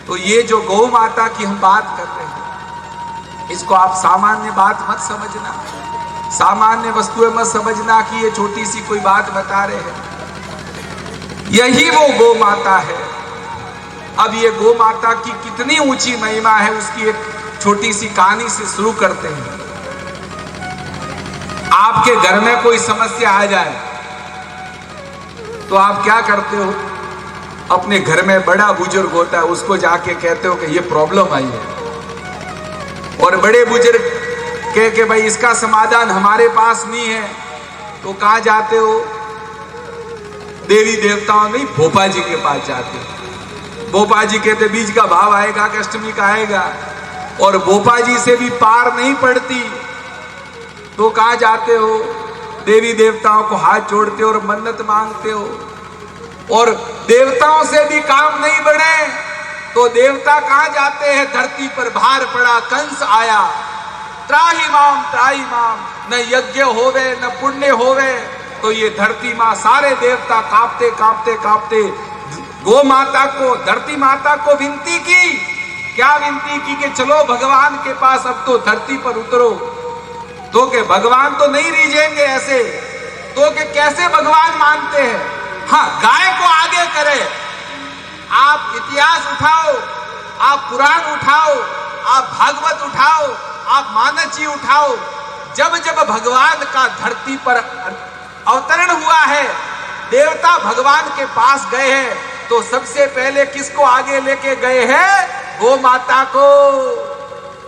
तो ये जो गौ माता की हम बात कर रहे हैं, इसको आप सामान्य बात मत समझना, सामान्य वस्तुएं मत समझना कि ये छोटी सी कोई बात बता रहे हैं। यही वो गौ माता है। अब ये गौ माता की कितनी ऊंची महिमा है, उसकी एक छोटी सी कहानी से शुरू करते हैं। आपके घर में कोई समस्या आ जाए तो आप क्या करते हो? अपने घर में बड़ा बुजुर्ग होता है, उसको जाके कहते हो कि ये प्रॉब्लम आई है, और बड़े बुजुर्ग कह के भाई इसका समाधान हमारे पास नहीं है, तो कहां जाते हो? देवी देवताओं नहीं, भोपा जी के पास जाते हो। भोपा जी कहते बीज का भाव आएगा कि अष्टमी का आएगा, और भोपा जी से भी पार नहीं पड़ती तो कहां जाते हो? देवी देवताओं को हाथ जोड़ते हो और मन्नत मांगते हो। और देवताओं से भी काम नहीं बढ़े तो देवता कहां जाते हैं? धरती पर भार पड़ा, कंस आया, त्राही माम, न यज्ञ होवे न पुण्य होवे। तो ये धरती मां, सारे देवता कांपते कांपते कांपते गौ माता को, धरती माता को विनती की। क्या विनती की? कि चलो भगवान के पास, अब तो धरती पर उतरो। तो के भगवान तो नहीं रीझेंगे ऐसे, तो के कैसे भगवान मानते हैं? हाँ, गाय को आगे करे। आप इतिहास उठाओ, आप पुराण उठाओ, आप भागवत उठाओ, आप मानस जी उठाओ। जब जब भगवान का धरती पर अवतरण हुआ है, देवता भगवान के पास गए हैं, तो सबसे पहले किसको आगे लेके गए हैं? गौ माता को।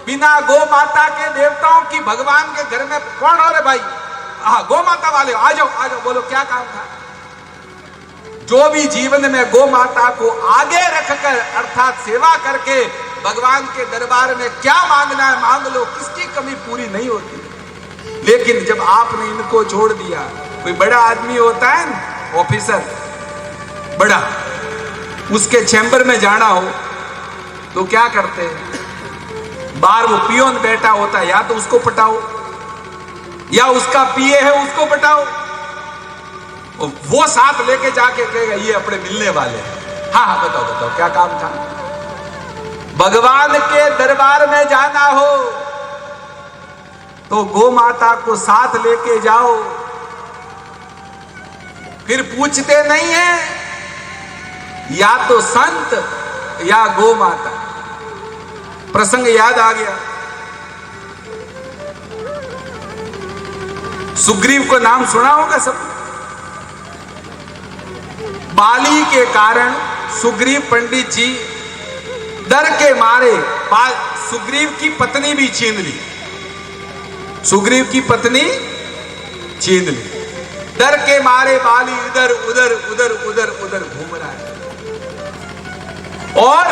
बिना गौ माता के देवताओं की भगवान के घर में कौन हो रहे भाई? हाँ, गौ माता वाले आ जाओ, आ जाओ, बोलो क्या काम था? जो भी जीवन में गौ माता को आगे रखकर, अर्थात सेवा करके भगवान के दरबार में क्या मांगना है मांग लो, किसकी कमी पूरी नहीं होती। लेकिन जब आपने इनको छोड़ दिया, कोई बड़ा आदमी होता है ना, ऑफिसर बड़ा, उसके चैम्बर में जाना हो तो क्या करते हैं? बाहर वो पियोन बैठा होता है, या तो उसको पटाओ या उसका पिए है उसको पटाओ। वो साथ लेके जाके कहेगा ये अपने मिलने वाले हैं। हाँ हाँ, बताओ बताओ क्या काम था? भगवान के दरबार में जाना हो तो गौ माता को साथ लेके जाओ। फिर पूछते नहीं है, या तो संत या गौ माता। प्रसंग याद आ गया, सुग्रीव को नाम सुना होगा सब। बाली के कारण सुग्रीव पंडित जी डर के मारे सुग्रीव की पत्नी भी छीन ली। सुग्रीव की पत्नी छीन ली। डर के मारे बाली इधर उधर उधर उधर उधर घूम रहा है, और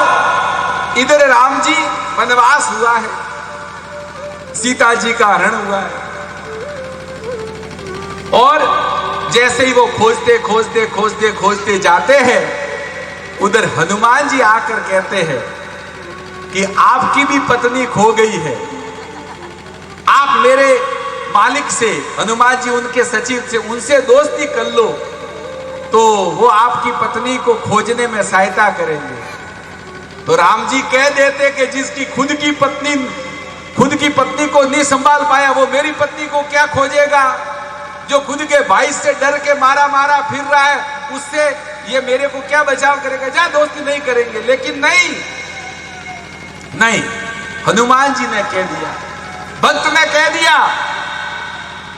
इधर राम जी वनवास हुआ है, सीता जी का हरण हुआ है। और जैसे ही वो खोजते खोजते खोजते खोजते जाते हैं, उधर हनुमान जी आकर कहते हैं कि आपकी भी पत्नी खो गई है, आप मेरे मालिक से, हनुमान जी उनके सचिव से, उनसे दोस्ती कर लो तो वो आपकी पत्नी को खोजने में सहायता करेंगे। तो राम जी कह देते कि जिसकी खुद की पत्नी को नहीं संभाल पाया, वो मेरी पत्नी को क्या खोजेगा? जो खुद के भाई से डर के मारा मारा फिर रहा है, उससे ये मेरे को क्या बचाव करेगा? जा, दोस्ती नहीं करेंगे। लेकिन नहीं, हनुमान जी ने कह दिया, भक्त ने कह दिया,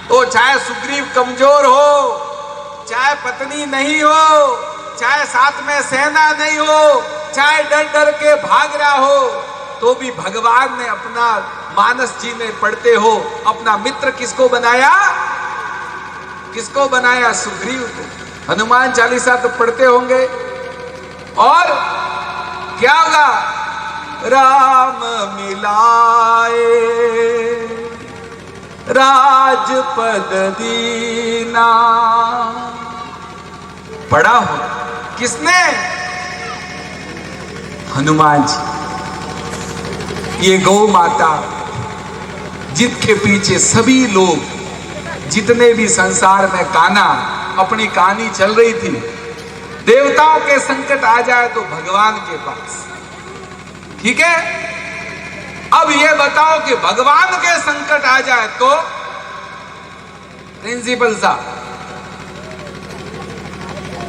तो चाहे सुग्रीव कमजोर हो, चाहे पत्नी नहीं हो, चाहे साथ में सेना नहीं हो, चाहे डर डर के भाग रहा हो, तो भी भगवान ने अपना, मानस जी ने पढ़ते हो, अपना मित्र किसको बनाया? किसको बनाया? सुग्रीव को। हनुमान चालीसा तो पढ़ते होंगे, और क्या होगा? राम मिलाए राजपद दीना। पढ़ा हो किसने? हनुमान जी। ये गौ माता जिनके पीछे सभी लोग, जितने भी संसार में कान्हा अपनी कहानी चल रही थी, देवताओं के संकट आ जाए तो भगवान के पास। ठीक है, अब ये बताओ कि भगवान के संकट आ जाए तो प्रिंसिपल साहब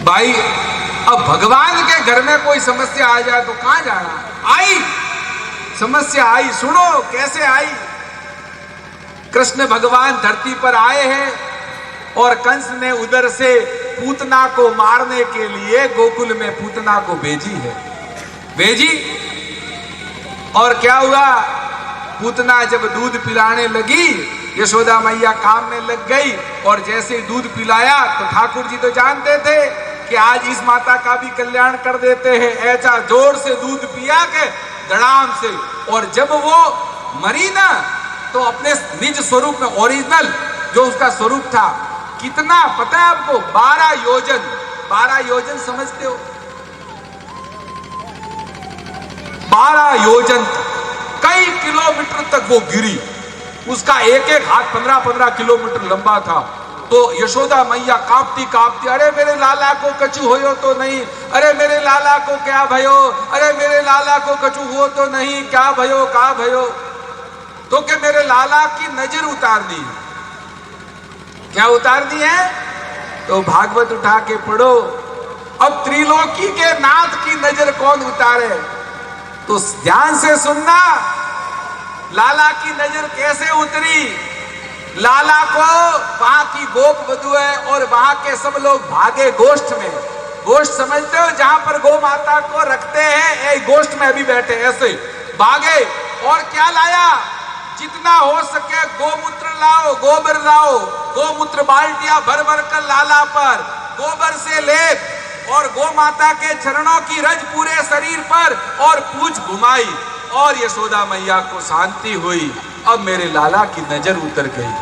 भाई, अब भगवान के घर में कोई समस्या आ जाए तो कहां जाना? आई समस्या आई, सुनो कैसे आई। कृष्ण भगवान धरती पर आए हैं और कंस ने उधर से पूतना को मारने के लिए गोकुल में पूतना को भेजी। और क्या हुआ? पूतना जब दूध पिलाने लगी, यशोदा मैया काम में लग गई और जैसे ही दूध पिलाया तो ठाकुर जी तो जानते थे कि आज इस माता का भी कल्याण कर देते हैं। ऐसा जोर से दूध पिया के धड़ाम से, और जब वो मरी ना तो अपने निज स्वरूप में, ओरिजिनल जो उसका स्वरूप था, कितना पता है आपको? 12 योजन। 12 योजन समझते हो? 12 योजन कई किलोमीटर तक वो गिरी। उसका एक एक हाथ 15-15 किलोमीटर लंबा था। तो यशोदा मैया कांपती कांपती, अरे मेरे लाला को कछु होयो तो नहीं, अरे मेरे लाला को क्या भयो, अरे मेरे लाला को कछु हो तो नहीं, क्या भयो क्या भयो। तो क्या मेरे लाला की नजर उतार दी। क्या उतार दी है? तो भागवत उठा के पढ़ो। अब त्रिलोकी के नाथ की नजर कौन उतारे? तो ध्यान से सुनना, लाला की नजर कैसे उतरी। लाला को वहां की गोप वधू है और वहां के सब लोग भागे गोष्ठ में। गोष्ठ समझते हो? जहां पर गौ माता को रखते हैं, गोष्ठ में अभी बैठे ऐसे भागे। और क्या लाया? जितना हो सके गोमूत्र लाओ, गोबर लाओ। गोमूत्र बाल्टियां भर भर कर लाला पर गोबर से लेप और गौ माता के चरणों की रज पूरे शरीर पर और पूंछ घुमाई और यशोदा मैया को शांति हुई। अब मेरे लाला की नजर उतर गई।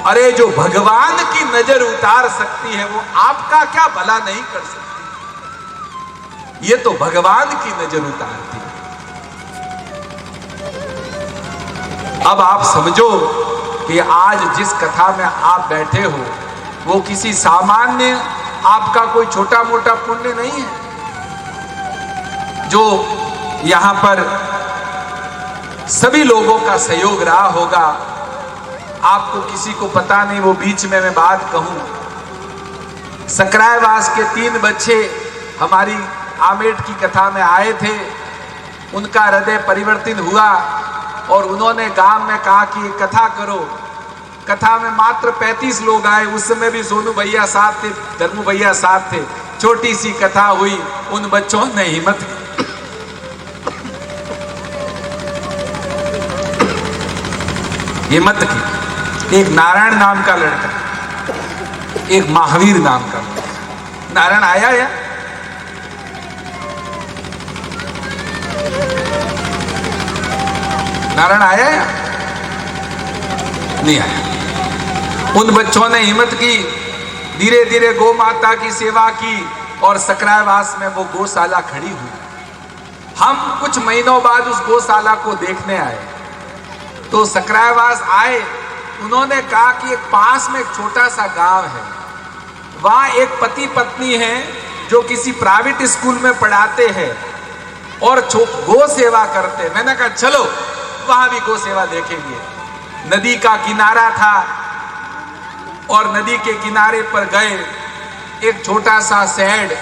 अरे जो भगवान की नजर उतार सकती है वो आपका क्या भला नहीं कर सकती? ये तो भगवान की नजर उतारती है। अब आप समझो कि आज जिस कथा में आप बैठे हो वो किसी सामान्य, आपका कोई छोटा मोटा पुण्य नहीं है। जो यहां पर सभी लोगों का सहयोग रहा होगा, आपको किसी को पता नहीं। वो बीच में मैं बात कहूं, सकरायवास के 3 बच्चे हमारी आमेट की कथा में आए थे। उनका हृदय परिवर्तित हुआ और उन्होंने गांव में कहा कि कथा करो। कथा में मात्र 35 लोग आए। उस समय भी सोनू भैया साथ थे, धर्मू भैया साथ थे। छोटी सी कथा हुई। उन बच्चों ने हिम्मत की। एक नारायण नाम का लड़का, एक महावीर नाम का लड़का। नारायण आया या? नारायण आया या नहीं आया? उन बच्चों ने हिम्मत की, धीरे धीरे गौ माता की सेवा की और सकरायवास में वो गौशाला खड़ी हुई। हम कुछ महीनों बाद उस गौशाला को देखने आए। तो सकरायवास आए, उन्होंने कहा कि एक पास में एक छोटा सा गांव है, वहां एक पति पत्नी है जो किसी प्राइवेट स्कूल में पढ़ाते हैं और गौ सेवा करते हैं। मैंने कहा चलो वहां भी गौ सेवा देखेंगे। नदी का किनारा था और नदी के किनारे पर गए। एक छोटा सा शेड,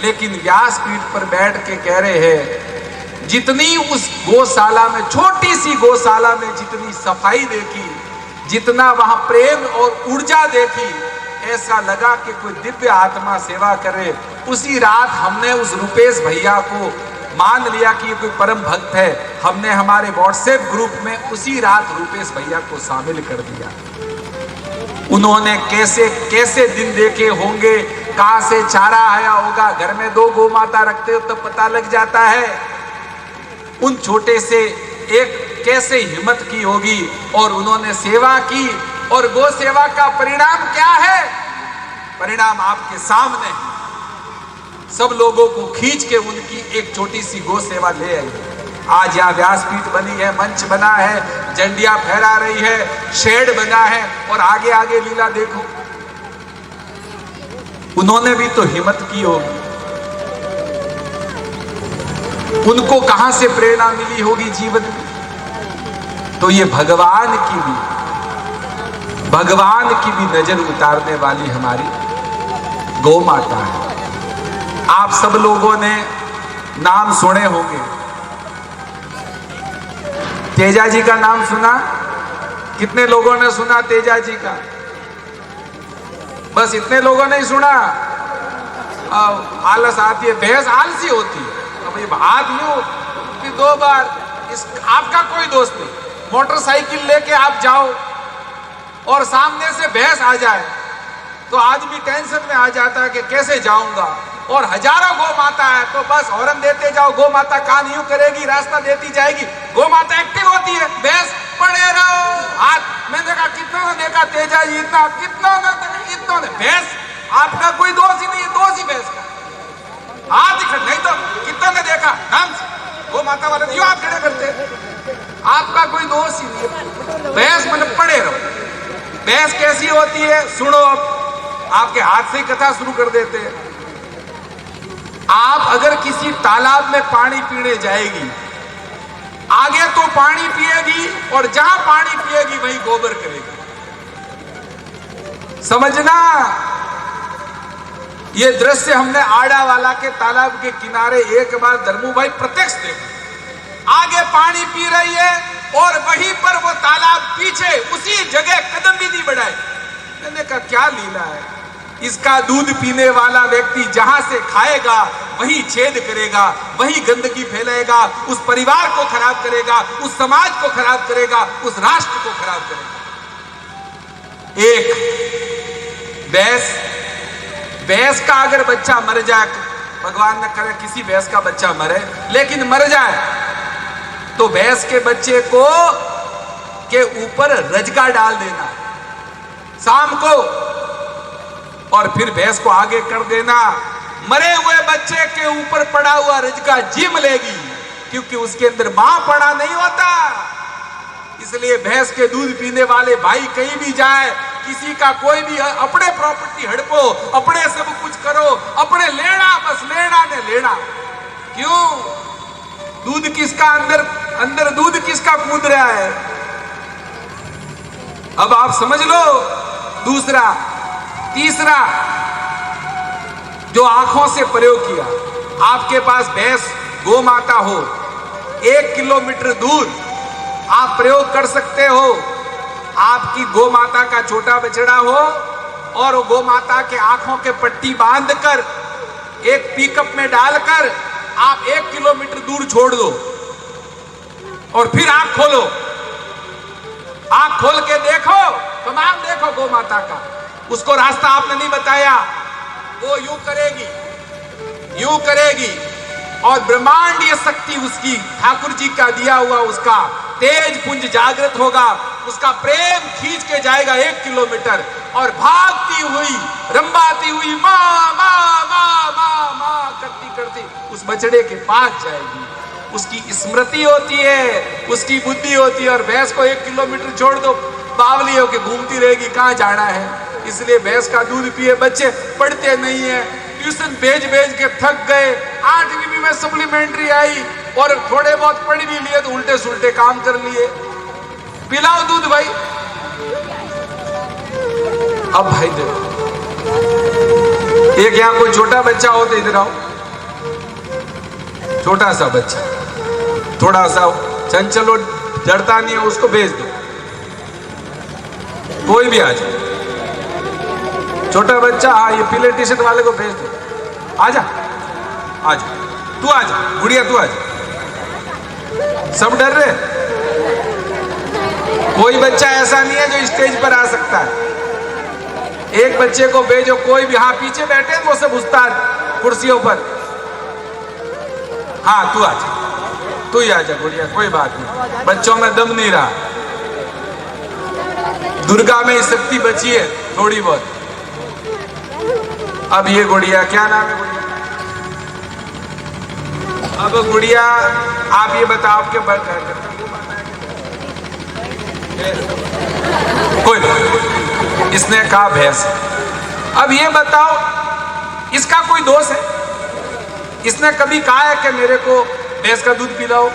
लेकिन व्यासपीठ पर बैठ के कह रहे हैं, जितनी उस गौशाला में, छोटी सी गौशाला में जितनी सफाई देखी, जितना वहां प्रेम और ऊर्जा देखी, ऐसा लगा कि कोई दिव्य आत्मा सेवा करे। उसी रात हमने उस रूपेश भैया को मान लिया कि ये कोई परम भक्त है। हमने हमारे व्हाट्सएप ग्रुप में उसी रात रूपेश भैया को शामिल कर दिया। उन्होंने कैसे कैसे दिन देखे होंगे, कहां से चारा आया होगा। घर में 2 गौ माता रखते हो तो पता लग जाता है उन छोटे से एक कैसे हिम्मत की होगी और उन्होंने सेवा की। और गौ सेवा का परिणाम क्या है? परिणाम आपके सामने है। सब लोगों को खींच के उनकी एक छोटी सी गौ सेवा ले आई। आज यहाँ व्यासपीठ बनी है, मंच बना है, झंडियां फहरा रही है, शेड बना है और आगे आगे लीला देखो। उन्होंने भी तो हिम्मत की होगी। उनको कहां से प्रेरणा मिली होगी जीवन में? तो ये भगवान की भी नजर उतारने वाली हमारी गौ माता है। आप सब लोगों ने नाम सुने होंगे। तेजा जी का नाम सुना? कितने लोगों ने सुना तेजा जी का? बस इतने लोगों ने ही सुना। आलस आती है, भैंस आलसी होती है। अब हाथ यूं कि 2 बार आपका कोई दोस्त नहीं, मोटरसाइकिल लेके आप जाओ और सामने से भैंस आ जाए तो आदमी टेंशन में आ जाता है कि कैसे जाऊंगा। और हजारों गौ माता है तो बस हॉर्न देते जाओ, गौ माता कान यूं करेगी, रास्ता देती जाएगी। गौ माता एक्टिव होती है, भैंस पड़े रहो। हाथ मैंने देखा, कितनों ने देखा तेजा जी, इतना कितनों ने भैंस, आपका कोई दोष ही नहीं है, दोष ही भैंस का। हाथ दिखा नहीं तो कितनों ने देखा ढंग से गौ माता वाले क्यों हाथ खड़े करते? आपका कोई दोष ही नहीं है। भैंस मतलब पड़े रहो। भैंस कैसी होती है सुनो। आपके हाथ से ही कथा शुरू कर देते हैं। आप अगर किसी तालाब में पानी पीने जाएगी, आगे तो पानी पिएगी और जहां पानी पिएगी वहीं गोबर करेगी। समझना, ये दृश्य हमने आड़ावाला के तालाब के किनारे एक बार धर्मू भाई प्रत्यक्ष देखा। आगे पानी पी रही है और वहीं पर वो तालाब पीछे उसी जगह कदम भी नहीं बढ़ाए। मैंने कहा क्या लीला है। इसका दूध पीने वाला व्यक्ति जहां से खाएगा वही छेद करेगा, वही गंदगी फैलाएगा, उस परिवार को खराब करेगा, उस समाज को खराब करेगा, उस राष्ट्र को खराब करेगा। एक भैंस का अगर बच्चा मर जाए, भगवान न करे किसी भैंस का बच्चा मरे, लेकिन मर जाए तो भैंस के बच्चे को के ऊपर रजका डाल देना शाम को और फिर भैंस को आगे कर देना। मरे हुए बच्चे के ऊपर पड़ा हुआ रजका जिम लेगी, क्योंकि उसके अंदर मां पड़ा नहीं होता। इसलिए भैंस के दूध पीने वाले भाई कहीं भी जाए, किसी का कोई भी अपने प्रॉपर्टी हड़पो, अपने सब कुछ करो, अपने लेना, बस लेना ने लेना। क्यों? दूध किसका अंदर दूध किसका कूद रहा है? अब आप समझ लो। दूसरा, तीसरा जो आंखों से प्रयोग किया, आपके पास भैंस गौ माता हो, 1 किलोमीटर दूर आप प्रयोग कर सकते हो। आपकी गौ माता का छोटा बछड़ा हो और गौ माता के आंखों के पट्टी बांधकर एक पिकअप में डालकर आप 1 किलोमीटर दूर छोड़ दो और फिर आंख खोलो। आंख खोल के देखो, तमाम देखो गौ माता का। उसको रास्ता आपने नहीं बताया, वो यूं करेगी और ब्रह्मांडीय शक्ति उसकी, ठाकुर जी का दिया हुआ उसका तेज पुंज जागृत होगा। उसका प्रेम खींच के जाएगा 1 किलोमीटर और भागती हुई, रंबाती हुई माँ माँ माँ माँ माँ करती करती उस बछड़े के पास जाएगी। उसकी स्मृति होती है, उसकी बुद्धि होती है। और भैंस को 1 किलोमीटर छोड़ दो, बावली होके घूमती रहेगी, कहां जाना है। इसलिए भैंस का दूध पिए बच्चे पढ़ते नहीं है, ट्यूशन भेज के थक गए, 8वीं में सप्लीमेंट्री आई और थोड़े बहुत पढ़ भी लिए तो उल्टे सुल्टे काम कर लिए। पिलाओ दूध भाई। अब भाई देखो, एक यहां कोई छोटा बच्चा हो तो इधर आओ। छोटा सा बच्चा, थोड़ा सा चंचल और डरता नहीं है, उसको भेज दो। कोई भी आ जाए, छोटा बच्चा, हाँ ये पीले टी शर्ट वाले को भेज दो। आजा तू आजा, गुड़िया तू आजा। सब डर रहे, कोई बच्चा ऐसा नहीं है जो स्टेज पर आ सकता है। एक बच्चे को भेजो, कोई भी, हाँ पीछे बैठे हैं वो सब उस्ताद कुर्सियों पर। हाँ तू आ जा, तू ही आ जा गुड़िया, कोई बात नहीं, बच्चों में दम नहीं रहा, दुर्गा में शक्ति बची है थोड़ी बहुत। अब ये गुड़िया, क्या नाम है गुड़िया? अब गुड़िया आप ये बताओ आपके कोई नहीं, इसने कहा भैंस। अब ये बताओ इसका कोई दोष है? इसने कभी कहा है कि मेरे को भैंस का दूध पिलाओ?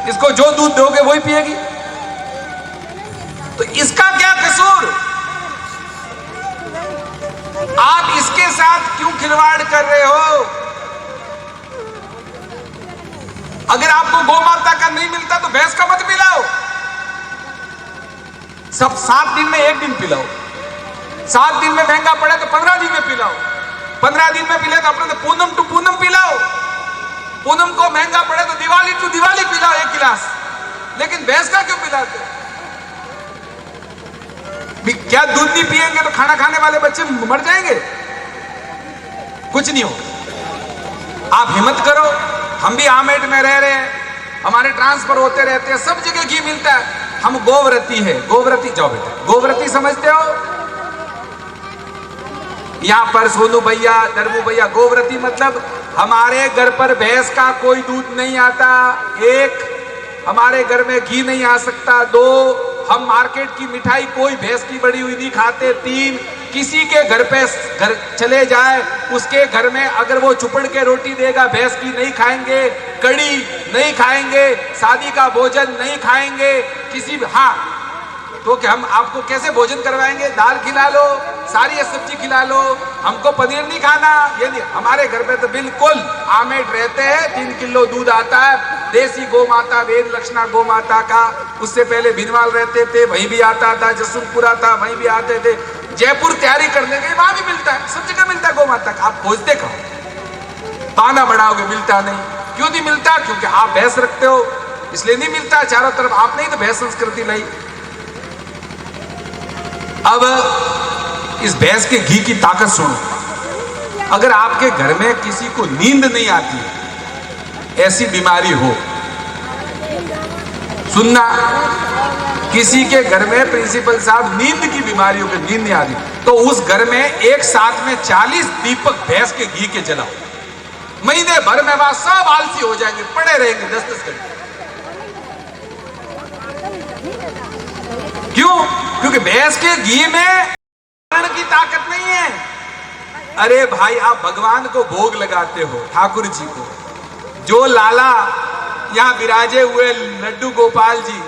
इसको जो दूध दोगे वही पिएगी, तो इसका क्या कसूर? आप इसके साथ क्यों खिलवाड़ कर रहे हो? अगर आपको गौ माता का नहीं मिलता तो भैंस का मत पिलाओ, सब 7 दिन में 1 दिन पिलाओ, 7 दिन में महंगा पड़े तो 15 दिन में पिलाओ, 15 दिन में पिले तो अपने तो पूनम टू पूनम पिलाओ, पूनम को महंगा पड़े तो दिवाली टू दिवाली पिलाओ 1 गिलास, लेकिन भैंस का क्यों पिलाते? क्या दूध नहीं पिएंगे तो खाना खाने वाले बच्चे मर जाएंगे? कुछ नहीं हो। आप हिम्मत करो, हम भी आमेट में रह रहे हैं, हमारे ट्रांसफर होते रहते हैं, सब जगह घी मिलता है, हम गोव्रती है। गोव्रती, जाओ बेटा, गोव्रती समझते हो? यहां पर सोनू भैया, धर्मू भैया, गोव्रती मतलब हमारे घर पर भैंस का कोई दूध नहीं आता, 1 हमारे घर में घी नहीं आ सकता, 2 हम मार्केट की मिठाई कोई भैंस की बड़ी हुई नहीं खाते, 3 किसी के घर पे घर चले जाए, उसके घर में अगर वो चुपड़ के रोटी देगा भैंस की नहीं खाएंगे, कड़ी नहीं खाएंगे, शादी का भोजन नहीं खाएंगे किसी। हाँ तो क्या हम आपको कैसे भोजन करवाएंगे? दाल खिला लो, सारी सब्जी खिला लो, हमको पनीर नहीं खाना, ये नहीं। हमारे घर पे तो बिल्कुल आमेट रहते हैं, 3 किलो दूध आता है, देसी गौ माता, वेद लक्षणा गौ माता का। उससे पहले भिनवाल रहते थे, वहीं भी आता था, जसुलपुरा था, वहीं भी आते थे, जयपुर तैयारी करने के वहां भी मिलता है, सब जगह मिलता है गौ माता का। आप खोजते कहो, ताना बढ़ाओगे मिलता नहीं। क्यों नहीं मिलता? क्योंकि आप भैंस रखते हो, इसलिए नहीं मिलता। चारों तरफ आपने ही तो भैंस संस्कृति लाई। अब इस भैंस के घी की ताकत सुनो। अगर आपके घर में किसी को नींद नहीं आती, ऐसी बीमारी हो, सुनना, किसी के घर में प्रिंसिपल साहब नींद की बीमारी हो, नींद नहीं आती, तो उस घर में एक साथ में 40 दीपक भैंस के घी के जलाओ, महीने भर में वहां सब आलसी हो जाएंगे, पड़े रहेंगे 10-10 घंटे। क्यों? क्योंकि भैंस के घी में मरण की ताकत नहीं है। अरे भाई, आप भगवान को भोग लगाते हो, ठाकुर जी को, जो लाला यहां विराजे हुए लड्डू गोपाल जी,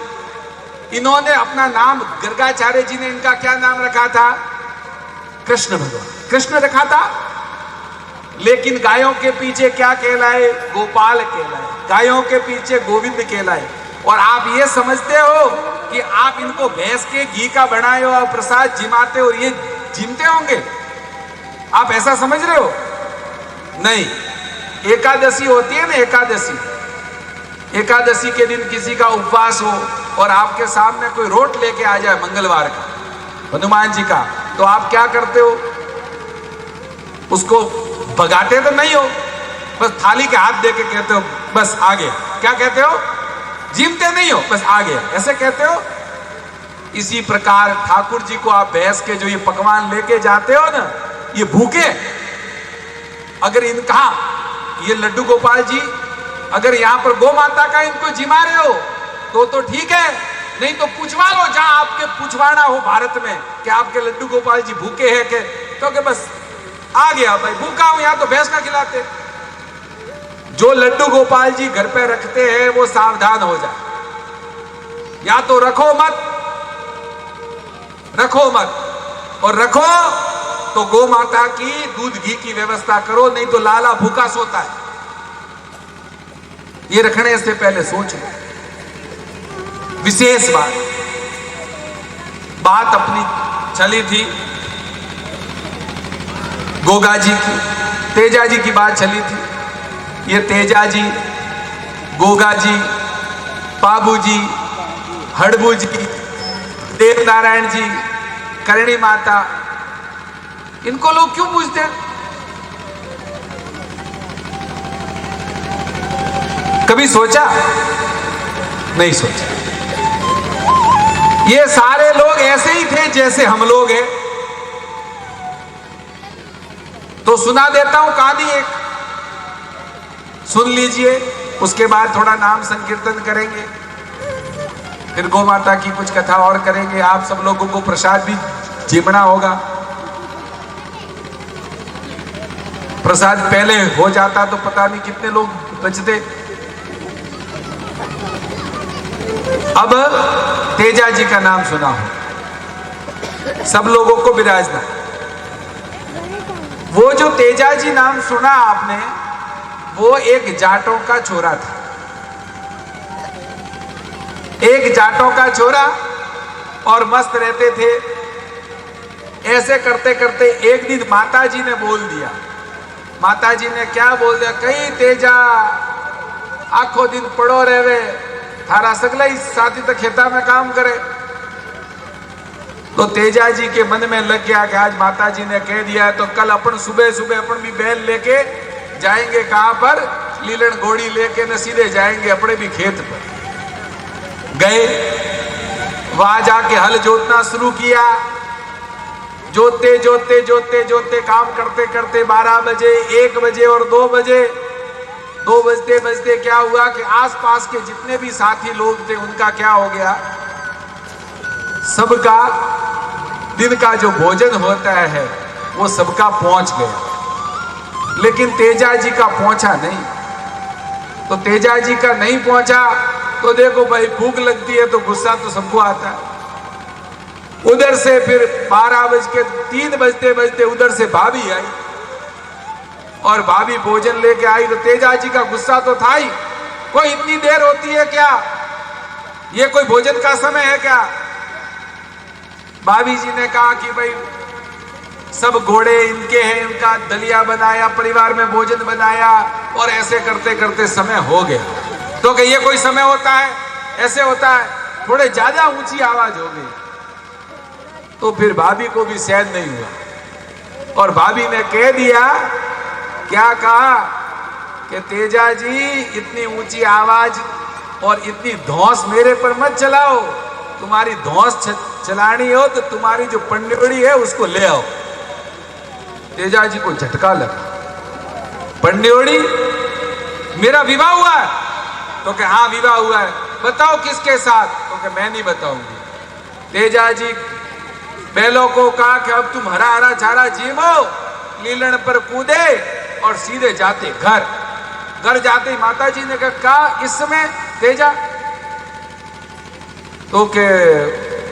इन्होंने अपना नाम, गर्गाचार्य जी ने इनका क्या नाम रखा था? कृष्ण भगवान, कृष्ण रखा था। लेकिन गायों के पीछे क्या कहलाए? गोपाल कहलाए। गायों के पीछे गोविंद कहलाए। और आप ये समझते हो कि आप इनको भैंस के घी का बनाए हो और प्रसाद जिमाते हो, ये जिमते होंगे? आप ऐसा समझ रहे हो? नहीं। एकादशी होती है ना, एकादशी के दिन किसी का उपवास हो और आपके सामने कोई रोट लेके आ जाए मंगलवार का, हनुमान जी का, तो आप क्या करते हो? उसको भगाते तो नहीं हो, बस थाली के हाथ दे के कहते हो बस आ गया। क्या कहते हो? जिमते नहीं हो, बस आ गया, ऐसे कहते हो। इसी प्रकार ठाकुर जी को आप भैंस के जो ये पकवान लेके जाते हो ना, ये भूखे, अगर इनका, ये लड्डू गोपाल जी अगर यहां पर गौ माता का इनको जिमा रहे हो तो ठीक है, नहीं तो पूछवा लो जहां आपके पूछवाना हो भारत में कि आपके लड्डू गोपाल जी भूखे हैं के, तो कि बस आ गया भाई, भूखा हूं, यहां तो भैंस ना खिलाते। जो लड्डू गोपाल जी घर पे रखते हैं वो सावधान हो जाए, या तो रखो मत, और रखो तो गौ माता की दूध घी की व्यवस्था करो, नहीं तो लाला भूखा सोता है। ये रखने से पहले सोच लो। विशेष बात अपनी चली थी गोगा जी की, तेजा जी की बात चली थी। ये तेजा जी, गोगा जी, बाबू जी, हड़बू जी, देव नारायण जी, करणी माता, इनको लोग क्यों पूछते हैं? कभी सोचा? नहीं सोचा। ये सारे लोग ऐसे ही थे जैसे हम लोग हैं। तो सुना देता हूं कहानी एक, सुन लीजिए। उसके बाद थोड़ा नाम संकीर्तन करेंगे, फिर गौ माता की कुछ कथा और करेंगे। आप सब लोगों को प्रसाद भी जीवना होगा। प्रसाद पहले हो जाता तो पता नहीं कितने लोग बचते। अब तेजा जी का नाम सुना हो सब लोगों को विराजना। वो जो तेजा जी नाम सुना आपने, वो एक जाटों का छोरा था। एक जाटों का छोरा, और मस्त रहते थे। ऐसे करते करते एक दिन माता जी ने बोल दिया। माता जी ने क्या बोल दिया? कहीं तेजा आखो दिन पड़ो रहे, थारा सगला ही साथी तो खेता में काम करे। तो तेजा जी के मन में लग गया कि आज माता जी ने कह दिया है तो कल अपन सुबह सुबह अपन भी बैल लेके जाएंगे। कहां पर? लीलन घोड़ी लेके न सीधे जाएंगे अपने भी खेत पर। गए, वहां जाके हल जोतना शुरू किया। जोते जोते जोते जोते काम करते करते 12 बजे, 1 बजे और 2 बजे। 2 बजते बजते क्या हुआ कि आसपास के जितने भी साथी लोग थे उनका क्या हो गया, सबका दिन का जो भोजन होता है वो सबका पहुंच गया, लेकिन तेजा जी का पहुंचा नहीं। तो तेजा जी का नहीं पहुंचा तो देखो भाई, भूख लगती है तो गुस्सा तो सबको आता है। उधर से फिर 12 बज के 3 बजते बजते उधर से भाभी आई, और भाभी भोजन लेके आई। तो तेजा जी का गुस्सा तो था ही, कोई इतनी देर होती है क्या? ये कोई भोजन का समय है क्या? भाभी जी ने कहा कि भाई सब घोड़े इनके हैं, इनका दलिया बनाया, परिवार में भोजन बनाया, और ऐसे करते करते समय हो गया। तो कि ये कोई समय होता है? ऐसे होता है। थोड़े ज्यादा ऊंची आवाज हो गई तो फिर भाभी को भी सहन नहीं हुआ, और भाभी ने कह दिया, क्या कहा कि तेजा जी इतनी ऊंची आवाज और इतनी धौंस मेरे पर मत चलाओ। तुम्हारी धौंस चलानी हो तो तुम्हारी जो पंडियोड़ी है उसको ले आओ। तेजा जी को झटका लगा। पंडियोड़ी? मेरा विवाह हुआ है? तो कि हाँ विवाह हुआ है। बताओ किसके साथ? तो कि मैं नहीं बताऊंगी। तेजा जी बैलों को कहा कि अब तुम हरा हरा चारा जीवो, लीलन पर कूदे और सीधे जाते घर। घर जाते ही माता जी ने कहा इस समय तेजा, तो के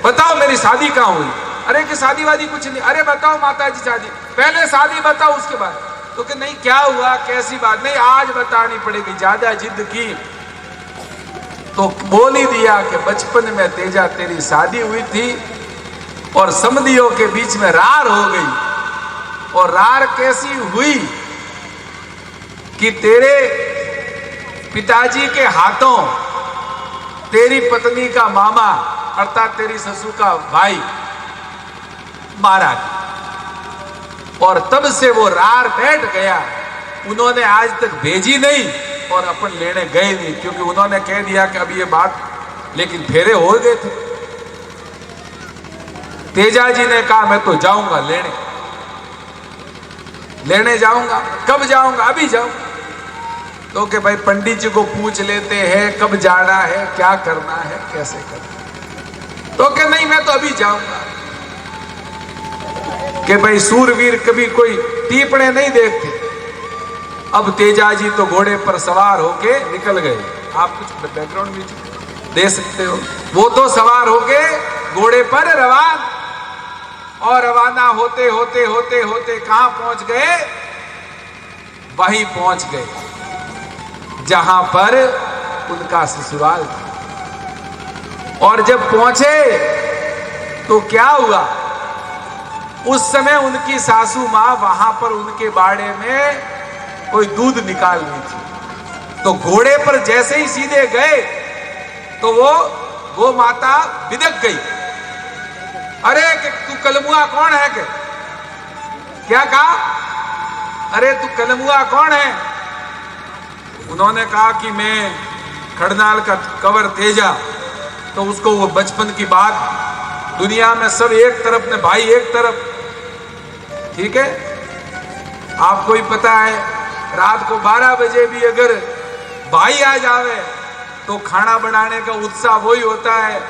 बताओ मेरी शादी कहाँ हुई? अरे कि शादी वादी कुछ नहीं। अरे बताओ माता जी शादी, पहले शादी बताओ उसके बाद। तो कि नहीं क्या हुआ, कैसी बात? नहीं आज बतानी पड़ेगी, ज्यादा जिद की। तो बोल ही दिया कि बचपन में तेजा तेरी शादी हुई थी और समधियों के बीच में रार हो गई। और रार कैसी हुई कि तेरे पिताजी के हाथों तेरी पत्नी का मामा अर्थात तेरी ससुर का भाई मारा गया, और तब से वो रार बैठ गया। उन्होंने आज तक भेजी नहीं और अपन लेने गए नहीं, क्योंकि उन्होंने कह दिया कि अब ये बात, लेकिन फेरे हो गए थे। तेजा जी ने कहा मैं तो जाऊंगा लेने जाऊंगा। कब जाऊंगा? अभी जाऊंगा। तो कि भाई पंडित जी को पूछ लेते हैं कब जाना है, क्या करना है, कैसे करना है। तो कि नहीं मैं तो अभी जाऊंगा। कि भाई सूरवीर कभी कोई टीपणे नहीं देखते। अब तेजा जी तो घोड़े पर सवार होके निकल गए। आप कुछ बैकग्राउंड भी दे सकते हो। वो तो सवार होके घोड़े पर रवान, और रवाना होते होते होते होते कहां पहुंच गए? वहीं पहुंच गए जहां पर उनका ससुराल था। और जब पहुंचे तो क्या हुआ? उस समय उनकी सासू मां वहां पर उनके बाड़े में कोई दूध निकाल रही थी। तो घोड़े पर जैसे ही सीधे गए तो वो माता बिदक गई। अरे कि तू कलमुआ कौन है? के क्या कहा? अरे तू कलमुआ कौन है? उन्होंने कहा कि मैं खड़नाल का कंवर तेजा। तो उसको वो बचपन की बात, दुनिया में सब एक तरफ ने, भाई एक तरफ, ठीक है। आपको ही पता है, रात को 12 बजे भी अगर भाई आ जावे तो खाना बनाने का उत्साह वही होता है।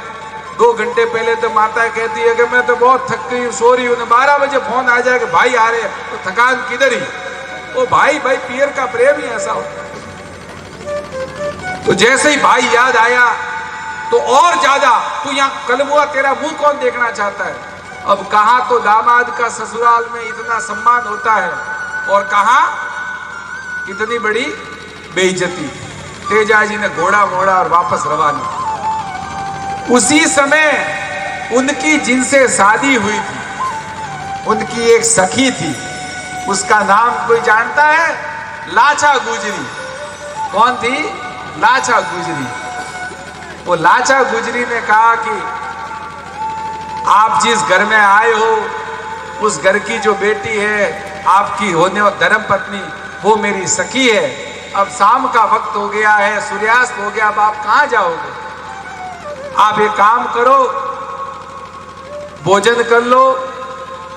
2 घंटे पहले तो माता कहती है कि मैं तो बहुत थक गई हूँ, सो रही हूँ। 12 बजे फोन आ जाए कि भाई आ रहे हैं, तो थकान किधर ही? वो भाई भाई पियर का प्रेम ही ऐसा होता है। तो जैसे ही भाई याद आया तो और ज्यादा, तू यहाँ कलमुआ, तेरा मुंह कौन देखना चाहता है? अब कहां तो दामाद का ससुराल में इतना सम्मान होता है और कहां कितनी बड़ी बेइज्जती। तेजा जी ने घोड़ा मोड़ा और वापस रवाना। उसी समय उनकी जिनसे शादी हुई थी, उनकी एक सखी थी, उसका नाम कोई जानता है? लाचा गुजरी। कौन थी? लाचा गुजरी। वो लाचा गुजरी ने कहा कि आप जिस घर में आए हो, उस घर की जो बेटी है, आपकी होने और धर्म पत्नी, वो मेरी सखी है। अब शाम का वक्त हो गया है, सूर्यास्त हो गया, अब आप कहां जाओगे? आप एक काम करो, भोजन कर लो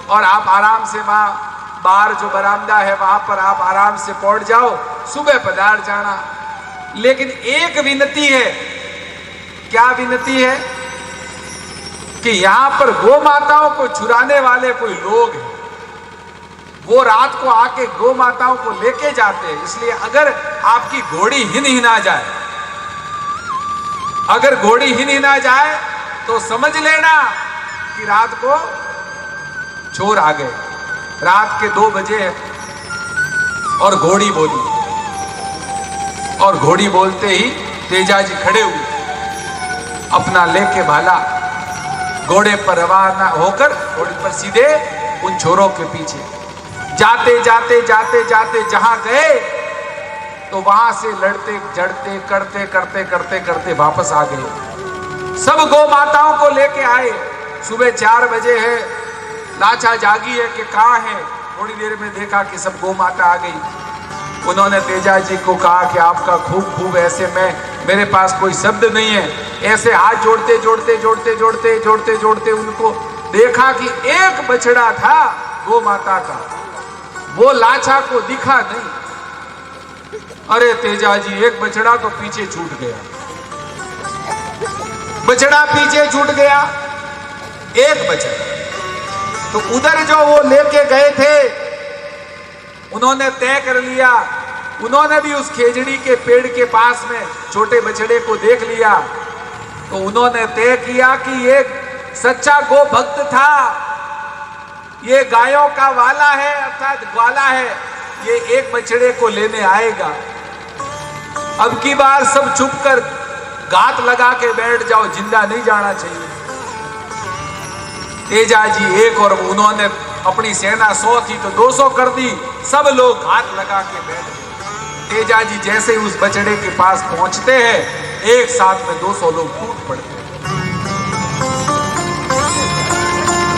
और आप आराम से वहां बाहर जो बरामदा है वहां पर आप आराम से पहुंच जाओ, सुबह पधार जाना। लेकिन एक विनती है। क्या विनती है? कि यहां पर गो माताओं को चुराने वाले कोई लोग हैं, वो रात को आके गो माताओं को लेके जाते हैं। इसलिए अगर आपकी घोड़ी हिना जाए, अगर घोड़ी हिना जाए तो समझ लेना कि रात को चोर आ गए। रात के 2 बजे और घोड़ी बोली, और घोड़ी बोलते ही तेजा जी खड़े हुए, अपना लेके भाला घोड़े पर रवाना होकर घोड़ी पर सीधे उन चोरों के पीछे जाते जाते जाते जाते जहां गए तो वहां से लड़ते झड़ते करते करते करते करते वापस आ गए। सब गौ माताओं को लेके आए। सुबह 4 बजे है, लाचा जागी है कि कहां है। थोड़ी देर में देखा कि सब गौ माता आ गई। उन्होंने तेजा जी को कहा कि आपका खूब खूब, ऐसे में मेरे पास कोई शब्द नहीं है। ऐसे हाथ जोड़ते जोड़ते जोड़ते जोड़ते जोड़ते जोड़ते उनको देखा कि एक बछड़ा था गौ माता का, वो लाचा को दिखा नहीं। अरे तेजा जी, एक बछड़ा तो पीछे छूट गया, बछड़ा पीछे छूट गया, एक बछड़ा। तो उधर जो वो लेके गए थे, उन्होंने तय कर लिया, उन्होंने भी उस खेजड़ी के पेड़ के पास में छोटे बछड़े को देख लिया। तो उन्होंने तय किया कि ये सच्चा गो भक्त था, ये गायों का वाला है, अर्थात ग्वाला है, ये एक बछड़े को लेने आएगा। अब की बार सब चुप कर घात लगा के बैठ जाओ, जिंदा नहीं जाना चाहिए। तेजा जी एक, और उन्होंने अपनी सेना 100 थी तो 200 कर दी, सब लोग घात लगा के बैठ गए। तेजा जी जैसे ही उस बछड़े के पास पहुंचते हैं, एक साथ में 200 लोग टूट पड़ते हैं।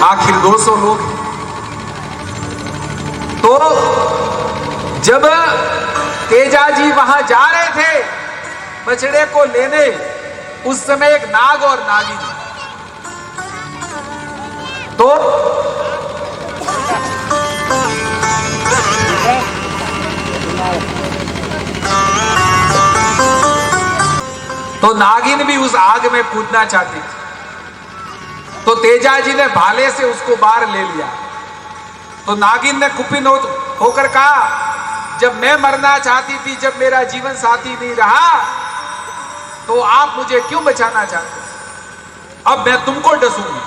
आखिर 200 लोग। तो जब तेजा जी वहां जा रहे थे बछड़े को लेने, उस समय एक नाग और नागिन, तो नागिन भी उस आग में कूदना चाहती थी। तो तेजा जी ने भाले से उसको बाहर ले लिया। तो नागिन ने कुपिन होकर कहा, जब मैं मरना चाहती थी, जब मेरा जीवन साथी नहीं रहा, तो आप मुझे क्यों बचाना चाहते? अब मैं तुमको डसूंगी।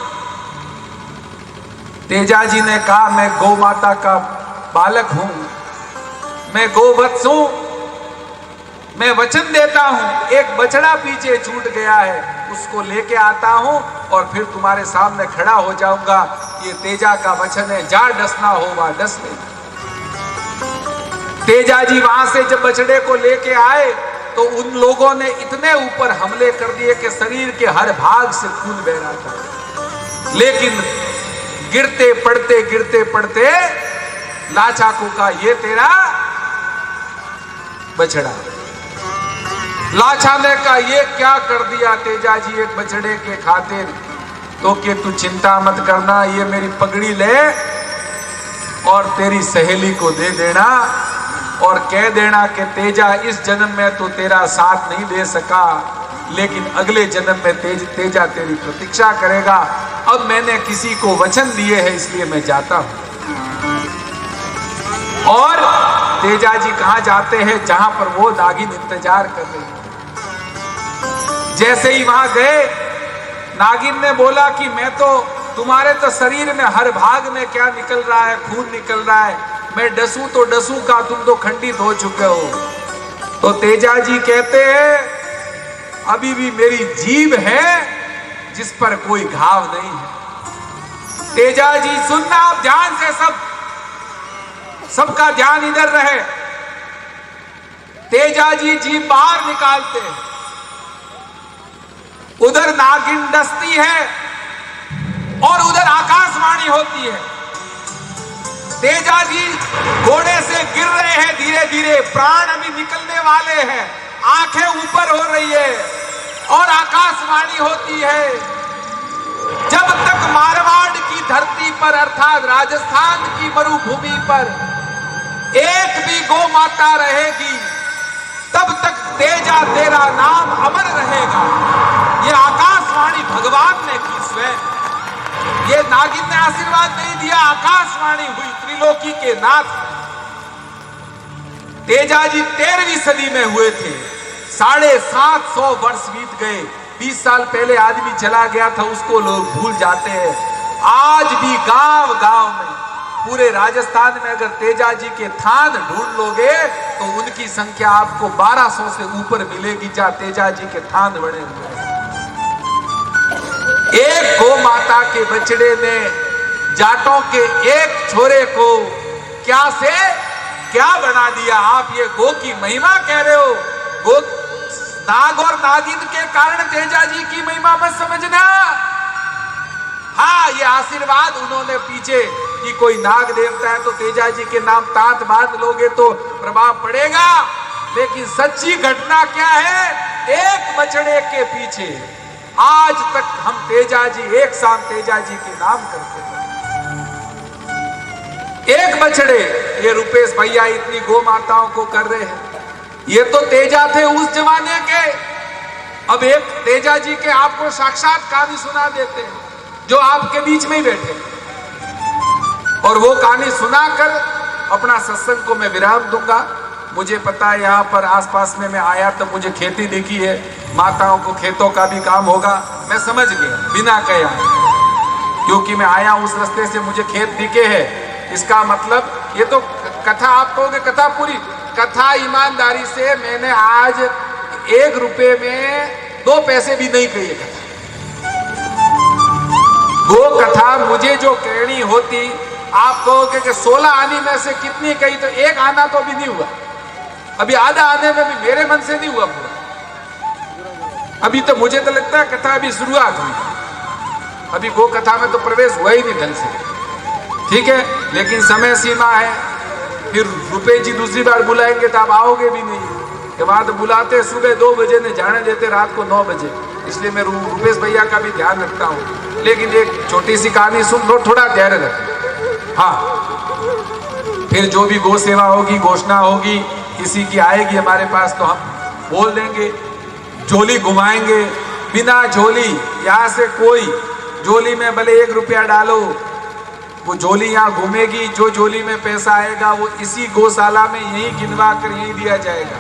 तेजा जी ने कहा, मैं गौ माता का बालक हूं, मैं गोवत्स हूं, मैं वचन देता हूं, एक बछड़ा पीछे छूट गया है, उसको लेके आता हूं और फिर तुम्हारे सामने खड़ा हो जाऊंगा। ये तेजा का वचन है, जा डसना हो वहां डस ले। तेजा जी वहां से जब बछड़े को लेके आए तो उन लोगों ने इतने ऊपर हमले कर दिए कि शरीर के हर भाग से खून बह रहा था। लेकिन गिरते पड़ते लाचाकू का ये तेरा बछड़ा। लाछा ने कहा ये क्या कर दिया तेजा जी एक बछड़े के खातिर? तो कि तू चिंता मत करना, ये मेरी पगड़ी ले और तेरी सहेली को दे देना और कह देना कि तेजा इस जन्म में तो तेरा साथ नहीं दे सका, लेकिन अगले जन्म में तेजा तेरी प्रतीक्षा करेगा। अब मैंने किसी को वचन दिए है इसलिए मैं जाता हूं। और तेजा जी कहां जाते हैं? जहां पर वो नागिन इंतजार कर रही है। जैसे ही वहां गए, नागिन ने बोला कि मैं तो तुम्हारे तो शरीर में हर भाग में क्या निकल रहा है, खून निकल रहा है, मैं डसूं तो डसूं का, तुम तो खंडित हो चुके हो। तो तेजा जी कहते हैं अभी भी मेरी जीभ है जिस पर कोई घाव नहीं है। तेजा जी सुनना आप ध्यान से, सबका ध्यान इधर रहे। तेजा जी जीभ बाहर निकालते हैं, उधर नागिन डसती है और उधर आकाशवाणी होती है। तेजा जी घोड़े से गिर रहे हैं धीरे धीरे, प्राण अभी निकलने वाले हैं, आंखें ऊपर हो रही है और आकाशवाणी होती है। जब तक मारवाड़ की धरती पर अर्थात राजस्थान की मरुभूमि पर एक भी गौ माता रहेगी, तब तक तेजा तेरा नाम अमर रहेगा। ये आकाशवाणी भगवान ने की स्वयं, ये नागिन ने आशीर्वाद नहीं दिया, आकाशवाणी हुई त्रिलोकी के नाथ। तेजा जी 13वीं सदी में हुए थे, 750 वर्ष बीत गए। 20 साल पहले आदमी चला गया था, उसको लोग भूल जाते हैं। आज भी गांव गांव में, पूरे राजस्थान में अगर तेजा जी के थान ढूंढ लोगे तो उनकी संख्या आपको 1200 से ऊपर मिलेगी, जहां तेजा जी के थान बने हुए हैं। एक गौ माता के बछड़े ने जाटों के एक छोरे को क्या बना दिया। आप ये गौ की महिमा कह रहे हो, गौ नाग और नागिन के कारण तेजा जी की महिमा मत समझना। हाँ, ये आशीर्वाद उन्होंने पीछे कि कोई नाग देवता है तो तेजा जी के नाम तात बांध लोगे तो प्रभाव पड़ेगा, लेकिन सच्ची घटना क्या है? एक बछड़े के पीछे आज तक हम तेजा जी, एक शाम तेजा जी के नाम करते हैं। एक बछड़े, ये रुपेश भैया इतनी गौ माताओं को कर रहे हैं, ये तो तेजा थे उस जमाने के। अब एक तेजा जी के आपको साक्षात कहानी सुना देते हैं, जो आपके बीच में ही बैठे, और वो कहानी सुनाकर अपना सत्संग को मैं विराम दूंगा। मुझे पता है यहाँ पर आसपास में मैं आया तो मुझे खेती दिखी है, माताओं को खेतों का भी काम होगा, मैं समझ गया बिना कहे, क्योंकि मैं आया उस रास्ते से, मुझे खेत दिखे हैं। इसका मतलब ये तो कथा, आप कहोगे कथा पूरी, कथा ईमानदारी से मैंने आज 1 रुपए में 2 पैसे भी नहीं कही कथा। गो कथा मुझे जो कहनी होती, आप कहोगे कि 16 आने में से कितनी कही, तो 1 आना तो अभी नहीं हुआ, अभी आधा आने में भी मेरे मन से नहीं हुआ पूरा। अभी तो मुझे तो लगता है कथा अभी शुरुआत हुई, अभी गो कथा में तो प्रवेश हुआ ही नहीं ढंग से। ठीक है, लेकिन समय सीमा है, फिर रुपे जी दूसरी बार बुलाएंगे तो आप आओगे भी नहीं। के बाद बुलाते सुबह 2 बजे ने जाने देते रात को 9 बजे, इसलिए मैं रुपेश भैया का भी ध्यान रखता हूँ। लेकिन एक छोटी सी कहानी सुन लो, थोड़ा धैर्य रखें। हाँ, फिर जो भी गौ सेवा होगी, घोषणा होगी, किसी की आएगी हमारे पास तो हम बोल देंगे, झोली घुमाएंगे। बिना झोली यहाँ से कोई, झोली में भले 1 रुपया डालो, वो झोली यहाँ घूमेगी, जो झोली में पैसा आएगा वो इसी गौशाला में यही गिनवा कर यही दिया जाएगा।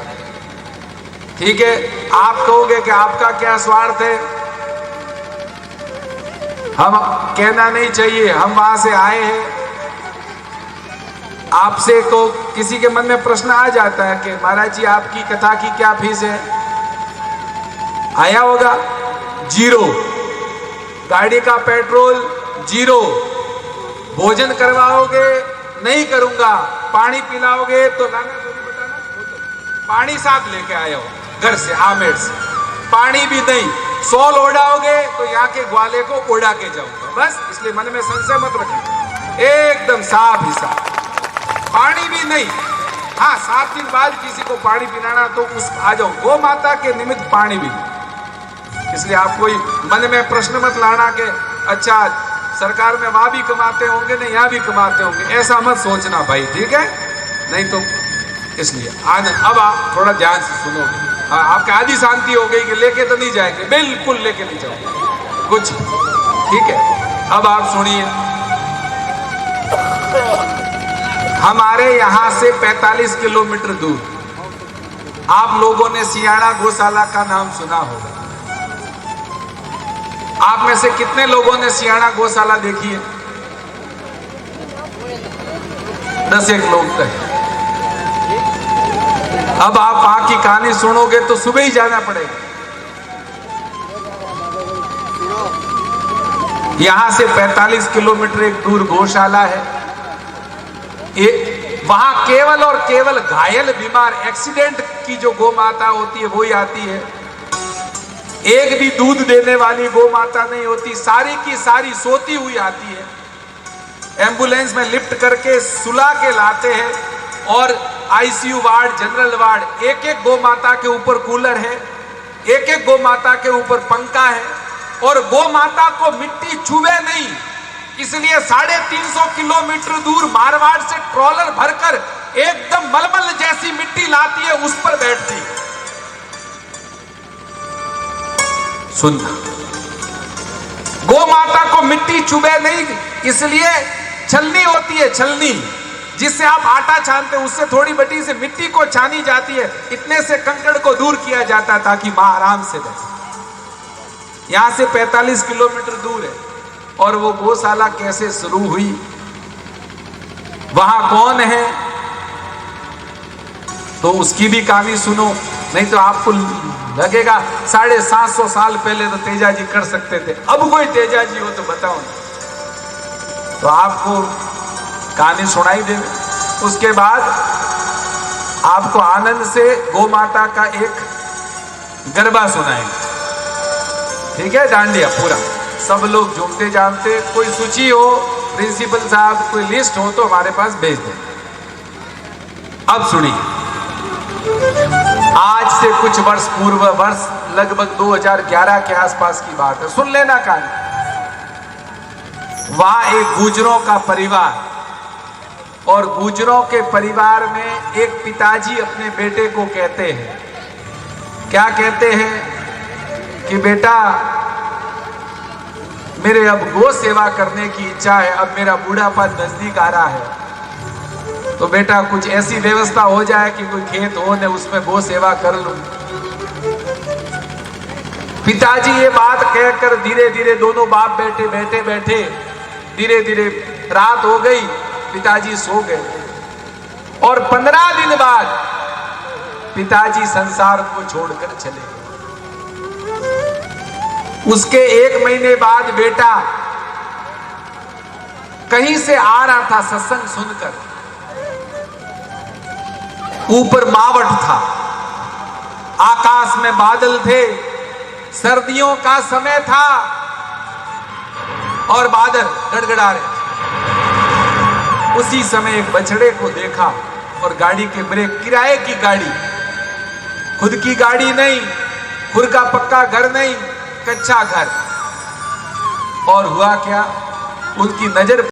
ठीक है, आप कहोगे कि आपका क्या स्वार्थ है, हम कहना नहीं चाहिए, हम वहां से आए हैं। आपसे को किसी के मन में प्रश्न आ जाता है कि महाराज जी आपकी कथा की क्या फीस है? आया होगा 0, गाड़ी का पेट्रोल 0, भोजन करवाओगे नहीं करूंगा, पानी पिलाओगे तो लाना थोड़ी बताना, पानी साथ लेके आए हो घर से, आमेर से, पानी भी नहीं, सॉल ओढ़ाओगे तो यहाँ के ग्वाले को ओढ़ा के जाऊंगा, बस। इसलिए मन में संशय मत रखना, एकदम साफ हिसाब। पानी भी नहीं, हाँ 7 दिन बाद किसी को पानी पिलाना तो उस आ जाओ, गौ माता के निमित्त पानी भी नहीं। इसलिए आप कोई मन में प्रश्न मत लाना कि अच्छा सरकार में वहां भी कमाते होंगे नहीं यहाँ भी कमाते होंगे, ऐसा मत सोचना भाई, ठीक है? नहीं तो इसलिए आज अब आप थोड़ा ध्यान से सुनोगे। आपकी आधी शांति हो गई कि लेके तो नहीं जाएंगे, बिल्कुल लेके नहीं जाओगे कुछ, ठीक है? अब आप सुनिए, हमारे यहाँ से 45 किलोमीटर दूर आप लोगों ने सियाड़ा गौशाला का नाम सुना होगा। आप में से कितने लोगों ने सियाड़ा गौशाला देखी है? 10 लोग तक। अब आप वहां की कहानी सुनोगे तो सुबह ही जाना पड़ेगा। यहां से 45 किलोमीटर एक दूर गौशाला है। वहां केवल और केवल घायल बीमार एक्सीडेंट की जो गौ माता होती है वही आती है। एक भी दूध देने वाली गौ माता नहीं होती, सारी की सारी सोती हुई आती है। एम्बुलेंस में लिफ्ट करके सुला के लाते हैं और आईसीयू वार्ड, जनरल वार्ड, एक एक गौ माता के ऊपर कूलर है, एक एक गौ माता के ऊपर पंखा है और गौ माता को मिट्टी छुए नहीं, इसलिए 350 किलोमीटर दूर मारवाड़ से ट्रॉलर भरकर एकदम मलमल जैसी मिट्टी लाती है, उस पर बैठती। सुनना, गौ माता को मिट्टी चुभे नहीं, इसलिए छलनी होती है, छलनी जिससे आप आटा छानते हैं, उससे थोड़ी बड़ी से मिट्टी को छानी जाती है, इतने से कंकड़ को दूर किया जाता है ताकि मां आराम से बैठे। यहां से 45 किलोमीटर दूर है। और वो गौशाला कैसे शुरू हुई, वहां कौन है, तो उसकी भी कहानी सुनो, नहीं तो आपको लगेगा 750 साल पहले तो तेजा जी कर सकते थे, अब कोई तेजा जी हो तो बताओ ना। तो आपको कहानी सुनाई दे। उसके बाद आपको आनंद से गौ माता का एक गरबा सुनाएंगे, ठीक है? डांडिया पूरा सब लोग झूमते जानते। कोई सूची हो, प्रिंसिपल साहब कोई लिस्ट हो तो हमारे पास भेज दें। अब सुनिए, आज से कुछ वर्ष पूर्व, वर्ष लगभग 2011 के आसपास की बात है, सुन लेना कहानी। वहां एक गुजरों का परिवार, और गुजरों के परिवार में एक पिताजी अपने बेटे को कहते हैं, क्या कहते हैं कि बेटा मेरे अब गौ सेवा करने की इच्छा है, अब मेरा बूढ़ापा नजदीक आ रहा है, तो बेटा कुछ ऐसी व्यवस्था हो जाए कि कोई खेत हो ने उसमें गौ सेवा कर लूं। पिताजी ये बात कहकर धीरे धीरे दोनों बाप बेटे बैठे बैठे, धीरे धीरे रात हो गई, पिताजी सो गए। और 15 दिन बाद पिताजी संसार को छोड़कर चले गए। उसके 1 महीने बाद बेटा कहीं से आ रहा था सत्संग सुनकर, ऊपर मावट था, आकाश में बादल थे, सर्दियों का समय था और बादल गड़गड़ा रहे। उसी समय एक बछड़े को देखा और गाड़ी के ब्रेक, किराए की गाड़ी, खुद की गाड़ी नहीं, खुद का पक्का घर नहीं, कच्चा घर। और हुआ क्या, उनकी नजर